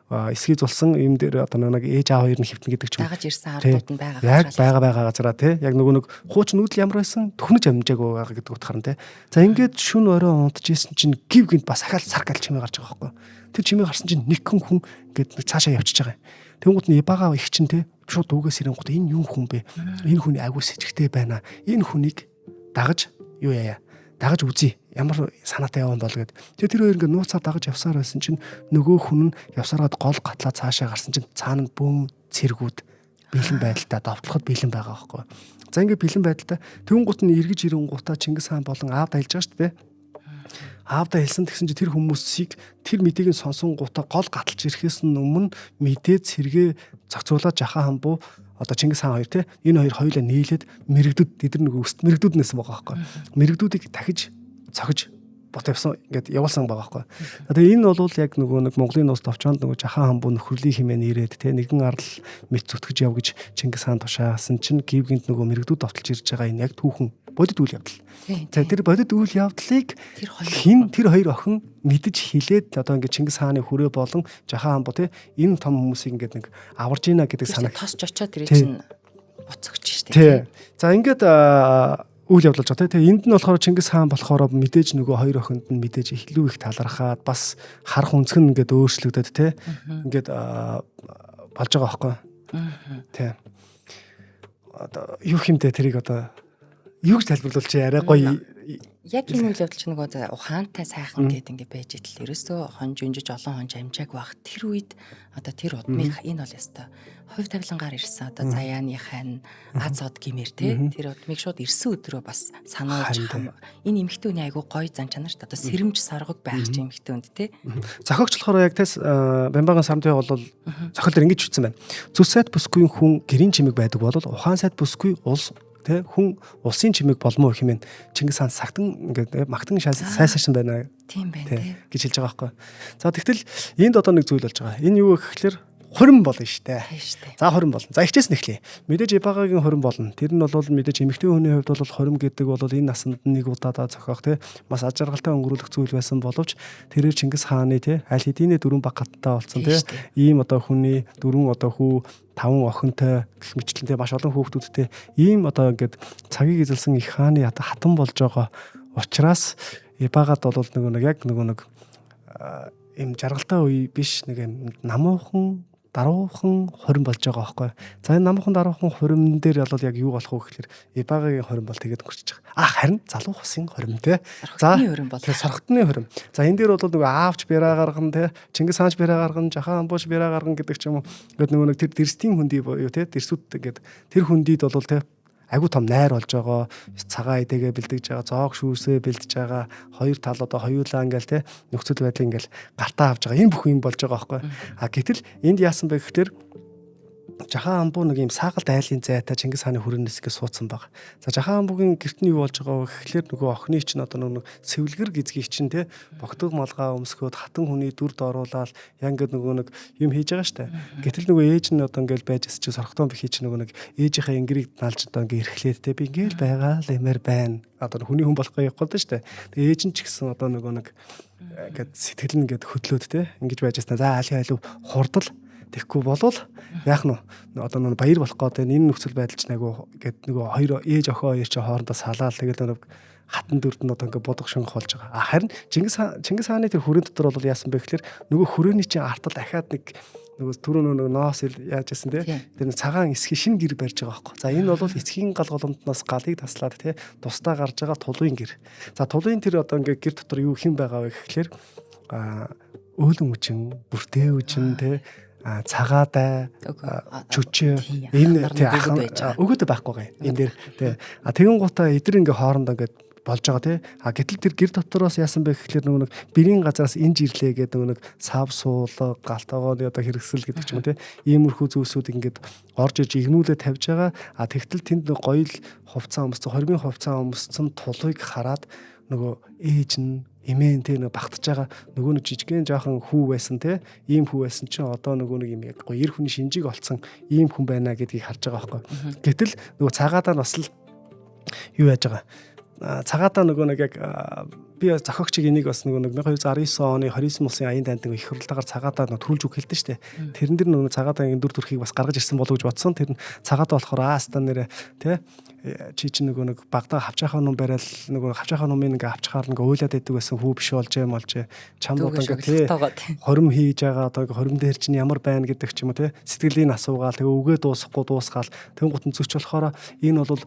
эсгий зулсан юм дээр одоо нэг ээж аав хоёр нь хэвтэн гэдэг ч юм. Дагаж ирсэн ардууд нь байгаа. Яг байгаа газараа те яг нөгөө нэг хууч нүүдэл ямар байсан төхнөж амжаагүй байгаа гэдэг утгаар нь те. За ингээд шүн орой унтажсэн чинь гів гинт бас ахаал сар гал чимээ гарч байгаа байхгүй. Тэр чимээ гарсан чинь нэг хүн ингээд цаашаа явчихж байгаа юм. Тэнгууд нь бага их чинь те шууд дуугаас ирэнгууд энэ юм хүн бэ? Энэ хүний агуу сэжигтэй байна. Энэ хүнийг дагаж юу яа. Дагаж үзье. Ямар санаатай явсан бол гэд. Тэр хоёр ингээд нууцаар дагаж явсаар байсан чинь нөгөө хүн нь явсараад гол гатлаа цаашаа гарсан чинь цаана нь бөөн цэргүүд бэлэн байдалтай довтлоход бэлэн байгаа байхгүй. За ингээд бэлэн байдалтай Тэнгуут нь эргэж ирэнгуутаа Чингис хаан болон аавд аялж байгаа шүү дээ. Аавда хэлсэн тэгсэн чинь тэр хүмүүсийг тэр мэдээг нь сонсон гутаа гол гаталж ирэхээс нь өмнө мэдээд сэргээ зохицуулаад жахан хамбуу одоо Чингис хаан хоёр энэ хоёр хоёулаа нийлээд мэрэгдүүд эдгээр нэг өст мэрэгдүүднээс байгаа байхгүй. Мэрэгдүүдийг дахиж цогж бот явсан ингээд явуулсан байгаа байхгүй. Тэгээ энэ бол яг нөгөө нэг Монголын улс товчоонд нөгөө жахан хамбуу нөхрөлийн хэмээн ирээд нэгэн арал мэд зүтгэж яв гэж Чингис хаан тушаасан чинь гівгэнт нөгөө мэрэгдүүд довтолж ирж байгаа энэ яг түүхэн бодит үйл явдал. За тэр бодит үйл явдлыг тэр хоёр охин мэдэж хилээд одоо ингээд Чингис хааны хүрээ болон жахан хамбуу энэ том хүмүүсийг ингээд нэг аварж ийна гэдэг санаа тосч очоод тэр чинь буцагч штэ. Тий. За ингээд үйл явдалж байгаа тий. Энд нь болохоор Чингис хаан болохоор мэдээж нөгөө хоёр охинд нь мэдээж илүү их талархаад бас харах үнцг нь ингээд өөрчлөгдөд тий. Ингээд болж байгаа байхгүй. Тий. Одоо юу хэмтэй тэрийг одоо юу гэж тайлбарлуулж арай гоё. Яг энэ үйл явдал чинь нөгөө ухаантай сайхан гэдэг ингээд байж идэл ерөөсөө хонж өнжиж олон хонж амжааг баг тэр үед одоо тэр удмыг энэ бол ёстой хувь тавилангаар ирсэн одоо заяаны хань аз од гимээр те тэр удмыг шууд ирсэн өдрөө бас сануулж энэ эмэгтэй хүний айгу гоё зан чанар шүү дээ одоо сэрэмж саргаг байх чинь эмэгтэй хүнд те зохиогч болохоор яг тэс Бямбагийн сарамтай бол зохиол дээр ингэж бичсэн байна. Зүс сайд бүсгүй хүн гэрийн чимэг байдаг бол ухаан сайд бүсгүй улс хүн улсын чимэг болмоо хэмээн Чингис хаан сагтан ингээд магтан сайсаашин байна. Тийм байна гэж хэлж байгаа байхгүй. За тэгтэл энд одоо нэг зүйл болж байгаа. Энэ юу гэхээр хурим болно штэ. За хурим болно. За ихчээс нэхлээ. Мэдээж Ибагагийн хурим болно. Тэр нь бол мэдээж эмэгтэй хүний хувьд бол хурим гэдэг бол энэ насанд нэг удаадаа зохиох маш аж аргалтай өнгөрүүлэх зүйл байсан боловч тэрээр Чингис хааны аль хэдийнэ дөрвөн баг гаттай болсон ийм одоо хүний дөрвөн одоо хүү 5 охинтой гэх мэтлэнтэй маш олон хүүхдүүдтэй ийм одоо ингээд цагийг эзэлсэн их хааны хатан болж байгаа учраас Ибагад бол яг ийм жаргалтай үе биш нэг юм намуухан даруухан хурим болж байгаа байхгүй. За энэ намуухан даруухан хуримн дээр бол яг юу болох вэ гэхээр Ибагагийн хурим бол тэгээд өнгөрч байгаа. Харин залуу хусын хурим те. За сархтны хурим. За энэ дээр бол аавч бяраа гарган те Чингис хаанч бяраа гарган жахан амбууч бяраа гарган гэдэг ч юм уу. Ингээд тэр дэрсдийн хүндий буюу те дэрсүүд ингээд тэр хүндийд бол те айгуу том найр болж байгаа, цагаан эдэгээ бэлдэж байгаа, зоог шүүсээ бэлдэж байгаа, хоёр тал одоо хоёулаа ингээл нөхцөл байдлыг ингээл гартаа авч байгаа. Энэ бүх юм болж байгаа байхгүй. Гэтэл энд яасан бэ гэхээр жахан амбуу нэг юм саагалд айлын зайтай Чингис хааны хүрэнээс ингэ суудсан баг. За жахан амбуугийн гэрт нь юу болж байгаа вэ гэхээр нөгөө охины чинь одоо нэг сэвлгэр гизгий чинь богтог малгай өмсгөөд хатан хүний дүрд оруулаад яг ингэ нөгөө нэг юм хийж байгаа штэ. Гэтэл нөгөө ээж нь одоо ингээл байж чи сорхтон бихий чи нөгөө нэг ээжийнхээ ингэрийг налж одоо ингэ эрхлээд би ингээл байгаа л эмэр байна. Одоо хүний хүн болох гэх гол штэ. Тэгээ ээж нь ч гэсэн одоо нөгөө нэг ингээд сэтгэл нь ингээд хөдлөөд ингэж байж байна. За аль алив хурдл тэгэхгүй болвол яах нь одоо нэг баяр болох гэдэг энэ нөхцөл байдал ч нөгөө нөгөө хоёр ээж охин хоёр ч хоорондоо салаал тэгэл нэг хатан дүрд нь одоо ингээ бодох шонгох болж байгаа. Харин Чингис хааны тэр хүрээний дотор бол яасан бэ гэхээр нөгөө хүрээний чинь артал дахиад нэг нөгөө түрүү нөгөө ноос яаж яасан тэр цагаан эсхийн шинэ гэр барьж байгаа байхгүй. За энэ бол эцгийн гал голомтноос галыг таслаад тусдаа гарч байгаа тулуун гэр. За тулуун тэр одоо ингээ гэр дотор юу хэн байгаа вэ гэхээр өөлөн үчин, бүртээ үчин цагаатай чүчээ энэ өгөөд байхгүй энэ дээр тэгэн гутаа эдэр ингээ хоорондоо ингээ болж байгаа гэтэл тэр гэр дотроос яасан бэ гэхээр нөгөө нэг бэрийн газраас инж ирлээ гэдэг нөгөө нэг сав суулга галтогооны одоо хэрэгсэл гэдэг ч юм уу иймэрхүү зүйлсүүд ингээд орж иж игнүүлээ тавьж байгаа тэгтэл тэнд нэг гоё л хувцас өмссөн хормын хувцас өмссөн тулыг хараад нөгөө ээж нь эмээн нэг багтаж байгаа нөгөө нэг жижигхэн жоохон хүү байсан ийм хүү байсан чинь одоо нөгөө нэг юм яг гоё эр хүний шинжийг олцсон ийм хүн байна гэдгийг харж байгаа байхгүй. Гэтэл нөгөө цагаадаа бас л юу яаж байгаа цагаатаа нөгөө нэг яг би зохиогчийг энийг бас нөгөө 1219 оны 29 улсын аян танд нэг их хурлаагаар цагаатаа төрүүлж үг хэлдэг штэ. Тэрэн дээр нөгөө цагаатаагийн дүр төрхийг бас гаргаж ирсэн болов гэж бодсон. Тэр нь цагаатаа болохоор ааста нэрэ чи чинь нөгөө нэг багтаа хавчаахаа ном барайл нөгөө хавчаахаа номын ингээ авчхаар ингээ уйлаад идэг байсан хүү биш болж чамд одоо ингээ хорим хийж байгаа одоо хорим дээр чинь ямар байна гэдэг ч юм уу сэтгэлийн асуугаал тэгээ үгээ дуусахгүй дуусгаал тэгэн гутан зүч болохоор энэ бол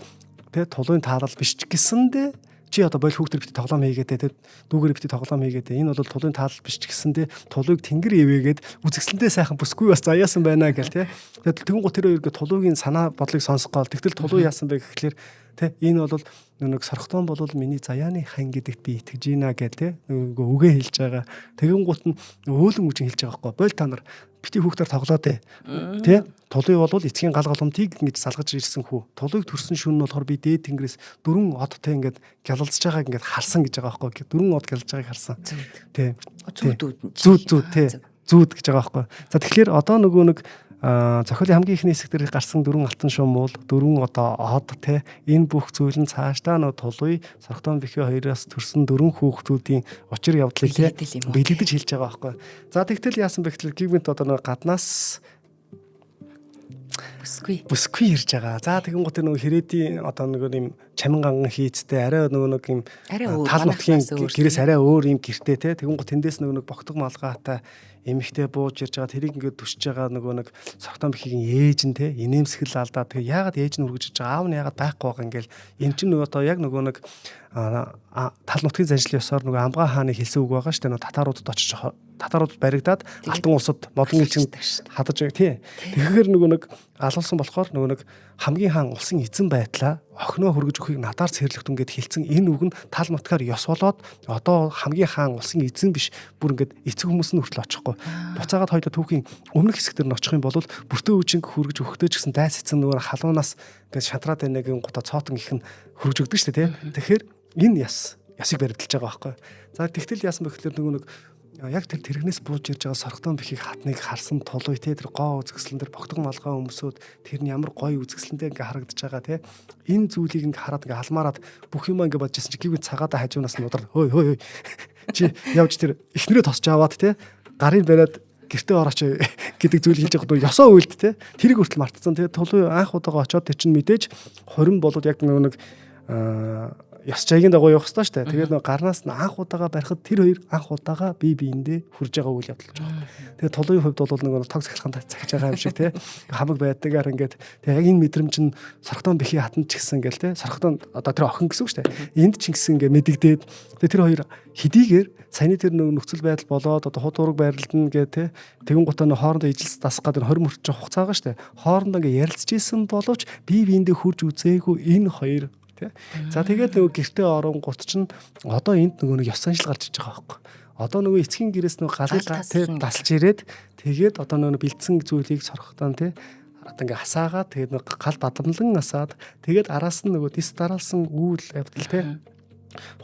тулуун таалал биш ч гэсэндээ чи одоо бойл хүүхдэр бити тоглоом хийгээд те дүүгээр бити тоглоом хийгээд энэ бол тулын таал биш ч гэсэндээ тулыг тэнгэр ивэгээд үзэгсэлдээ сайхан бүсгүй бас заяасан байна гэл те. Тэгээд тэгэн гут тэр хоёр ингээ тулуугийн санаа бодлыг сонсгоол тэгтэл тулуу яасан бэ гэхлээр те энэ бол нэг сорхтон бол миний заяаны хан гэдэгт би итгэж ийна гэл те нөгөө үгээ хэлж байгаа. Тэгэн гут нь өөлөн үжин хэлж байгаа байхгүй. Бойл та нар бити хүүхдээр тоглоод те тулыг бол эцгийн гал голомтыг ингэж салгаж ирсэн хүү. Тулыг төрсөн шүн нь болохоор би дээд тэнгэрээс 4 одтой ингээд гялалзж байгааг ингээд харсан гэж байгаа байхгүй. 4 од гялж байгааг харсан. Тэ. Зүүд те. Зүүд гэж байгаа байхгүй. За тэгэхээр одоо нөгөө нэг зохиолын хамгийн ихний хэсэг дээр гарсан 4 алтан шум бол 4 одоо од те энэ бүх зүйл нь цаашдаа нөө тулуй сорхтон бихи хоёроос төрсөн 4 хүүхдүүдийн учир явдлыг те бэлэгдэж хэлж байгаа байхгүй. За тэгтэл яасан бэ гэхэл гигмент одоо нэг гаднаас бүсгүй ирж байгаа. За тэгэн гот нөгөө хэрээдийн одоо нөгөө юм чамин ганган хийцтэй арай нөгөө нэг юм тал нутгийн гэрээс арай өөр юм гэртэй те тэгэн гот тэндээс нөгөө нэг богтог малгайтай эмэгтэй бууж ирж байгаа тэрийг ингээд төсөж байгаа нөгөө нэг согтон бихигийн ээж нь те инээмсгэл алдаа тэгээ яагаад ээж нь үргэж байгаа аав нь яагаад байхгүй байгаа ингээл эн чинь нөгөө одоо яг нөгөө нэг тал нутгийн заншлын ёсоор нөгөө амгаа хааны хэлсэн үг байгаа шүү дээ нөгөө татаруудад очиж татарууд баригдаад алтан улсад модон элчин хадаж байгаа тий. Тэгэхээр нөгөө нэг алуулсан болохоор нөгөө нэг хамгийн хаан улсын эзэн байдлаа охиноо хөргөж өгөхийг надаар цэрлэгтэн гэд хэлсэн энэ үг нь тал нутгаар ёс болоод одоо хамгийн хаан улсын эзэн биш бүр ингээд эцэг хүмүүс нь хүртэл очихгүй. Буцаагаад хоёулаа түүхийн өмнөх хэсгээр нь очих юм бол бүртөө үжинг хөргөж өгөхтэй ч гэсэн дайс эцэн нөгөө халуунаас ингээд шатраад байнагын гута цоотон их нь хөргөж өгдөг шүү дээ тий. Тэгэхээр энэ ясыг баримталж байгаа байхгүй. За тэгтэл яасан бэ гэхээр нөгөө нэг яг тэр тэрэгнээс бууж ирж байгаа сорхтон бихийг хатныг харсан тулуй те тэр гоо үзэсгэлэн дээр богтог малгай өмсөд тэр нь ямар гоё үзэсгэлэнтэй ингээ харагдаж байгаа те энэ зүйлийг ингээ хараад ингээ алмаарад бүх юм ингээ бодож ирсэн чи гівэ цагаада хажуунаас нь удар хөөй чи явж тэр эхнэрээ тосч аваад те гарын бариад гэртээ орооч гэдэг зүйл хийж байгаа ёсоо үйлд те тэрийг хүртэл мартсан те тулуй анх удаага очоод тэр чинь мэдээж 20 болоод яг нэг ёс жайгийн дагуу явах хэрэгтэй шүү дээ. Тэгээд нэг гарнаас нь анх удаага барихад тэр хоёр анх удаага бие биендээ хүрж байгаа үйл явдал байна. Тэгээд тулуун хувьд бол нэг тог сахилгаан цагж байгаа юм шиг те хамаг байдгаар ингээд тэг яг энэ мэдрэмж нь сорхтон бихи хатан ч гэсэн ингээл те сорхтон одоо тэр охин гэсэн үг шүү дээ. Энд ч гэсэн ингээд мэдэгдээд тэг тэр хоёр хэдийгээр саяны тэр нөхцөл байдал болоод одоо худ ураг байрлална гэ те тэгэн гутаа нь хоорондоо ижил дасах гэдэг 20 мөрч хугацаа байгаа шүү дээ. Хоорондоо ингээд ярилцж исэн боловч бие биендээ хүрж үзээгүй энэ хоёр. За тэгээд нөгөө гэртээ орон гут чинь одоо энд нөгөө нэг ёс заншил гарч иж байгаа байхгүй. Одоо нөгөө эцгийн гэрээс нөгөө галыг дасалж ирээд тэгээд одоо нөгөө бэлдсэн зүйлийг сорхтон те одоо ингээ хасаагаад тэгээд нөгөө гал бадамлан асаад тэгээд араас нь нөгөө дис дараалсан үйл явдал те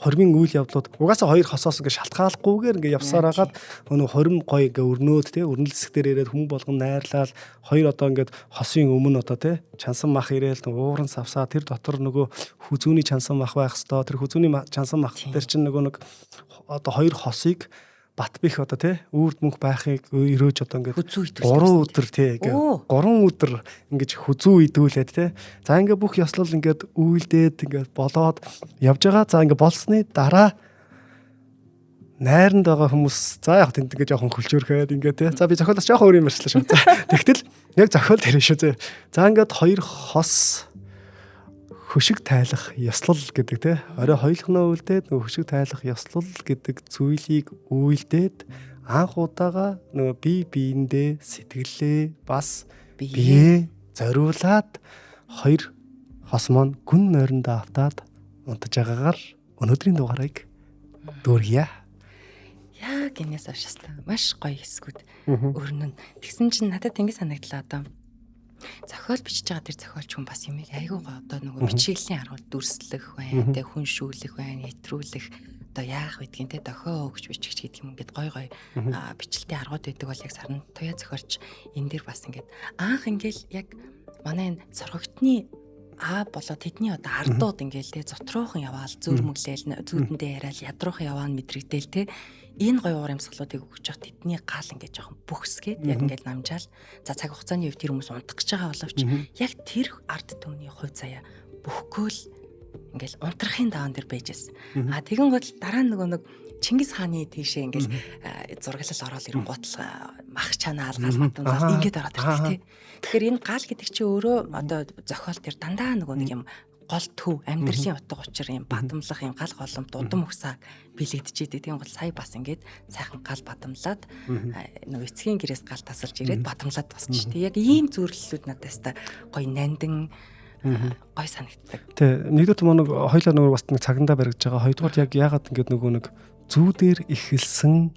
хормын үйл явдлууд угаасаа хоёр хосоос ингээ шалтгааллахгүйгээр ингээ явсаар хагаад нөгөө хорим гой ингээ өрнөөд те өрнөл хэсгээр ирээд хүмүүс болгон найрлал хоёр одоо ингээд хосын өмнө одоо те чансан мах ирээл ууран савсаа тэр дотор нөгөө хүзүүний чансан мах байх хэвээр тэр хүзүүний чансан мах дээр чинь нөгөө нэг одоо хоёр хосыг бат бих одоо те үрд мөнх байхыг өрөөж одоо ингээд 3 өдөр те 3 өдөр ингэж хүзүү идүүлээд те за ингээд бүх ёслол ингээд үйлдээд ингээд болоод явж байгаа за ингээд болсны дараа найранд байгаа хүмүүс за яг тэнд ингээд жоохон хөлчөөрхөөд ингээд те за би зохиолоос жоохон өөр юм ярьчлаа шүү. Тэгтэл яг зохиол дээр шүү. За ингээд хоёр хос хөшиг тайлах ёслол гэдэг те орой хоёулахнаа үлдээд нөгөө хөшиг тайлах ёслол гэдэг зүйлийг үйлдээд анх удаага нөгөө бие биендээ сэтгэлээ бас бие зориулаад хоёр хос маань гүн нойрондоо автаад унтаж байгаагаар өнөөдрийн дугаарыг дүүргийа. Яг энэс авшаастай маш гоё хэсгүүд өрнөн. Тэгсэн чинь надад ингэ санагдлаа одоо зохиол бичиж байгаа тэр зохиолч хүн бас юм айгүй гоо одоо нөгөө бичиглийн аргууд дүрслэх байна те хүншүүлэх байна хэтрүүлэх одоо яах гэдгийг те дохио өгч бичиж гэдэг юм ингээд гой бичлэлтийн аргууд байдаг бол яг сарн туяа зохиолч энэ дэр бас ингээд анх ингээл яг манай энэ соргогтны болоод тэдний одоо ардууд ингээл те зотроохон яваал зөөрмөглээл зүүдэндээ яриад ядруухан яваа мэдрэгдээл те энэ гоё уур амьсгалуудыг өгч явах тэдний гал ингээд жоохон бүхсгээд яг ингээд намжаал за цаг хугацааны үед тэр хүмүүс унтах гэж байгаа боловч яг тэр ард түмний хувь заяа бүхгөөл ингээд унтрахын даан дээр байжсэн. Тэгэн гол дараа нөгөө нэг Чингис хааны тийшээ ингээл зурглал ороод ирэн гутал мах чанаа алгаалгад ингээд ороод ирдэг тий. Тэгэхээр энэ гал гэдэг чинь өөрөө одоо зохиол тэр дандаа нөгөө нэг юм гол төв амьдралын утга учир юм бадамлах юм гал голомт удам өгсаг бэлэгдэж идэг. Тийм бол сая бас ингээд сайхан гал бадамлаад нөгөө эцгийн гэрээс гал тасалж ирээд бадамлаад тасч тий. Яг ийм зүрлэлүүд надад та гоё нандин гой санагддаг. Тэ нэгдүгээр нэг хоёлаа нөгөө бас нэг цагандаа баригдаж байгаа. Хоёрдугаар яг яагаад ингээд нөгөө нэг зүүдээр ихэлсэн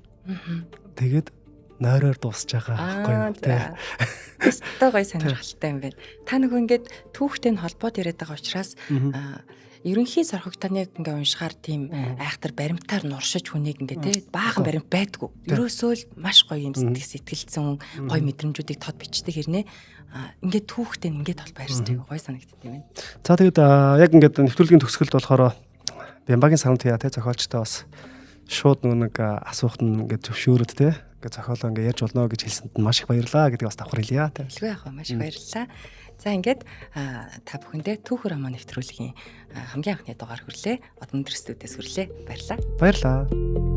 тэгээд нойроор дуусж байгаа байхгүй юу? Өстой гой сонирхолтой юм байна. Та нөгөө ингээд түүхтэй нь холбоод яриад байгаа учраас ерөнхий сорхогтоныг ингээ уншихаар тийм айхтар баримтаар нуршиж хүнийг ингээ тий баахан баримт байдгүй. Ерөөсөө л маш гоё юм сэтгэлдсэн гоё мэдрэмжүүдийг тод бичдэг хэрнээ ингээ түүхтэй ингээ толбоо ярьж байгаа гоё санагддаг юм байна. За тэгээд яг ингээд нэвтрүүлгийн төгсгөлд болохоор Бямбагийн саран тий зохиолчтой бас шууд нэг асуухт нь ингээ зөвшөөрөд тий ингээ зохиолоо ингээ ярьж болно гэж хэлсэнд нь маш их баярлаа гэдгийг бас давхар хэлье тий. Хэлгүй яах вэ? Маш их баярлалаа. За ингээд та бүхэндээ түүхэр роман нэвтрүүлгийн хамгийн анхны дугаар хүрлээ. Одон студиэс хүрлээ. Баярлалаа. Баярлалаа.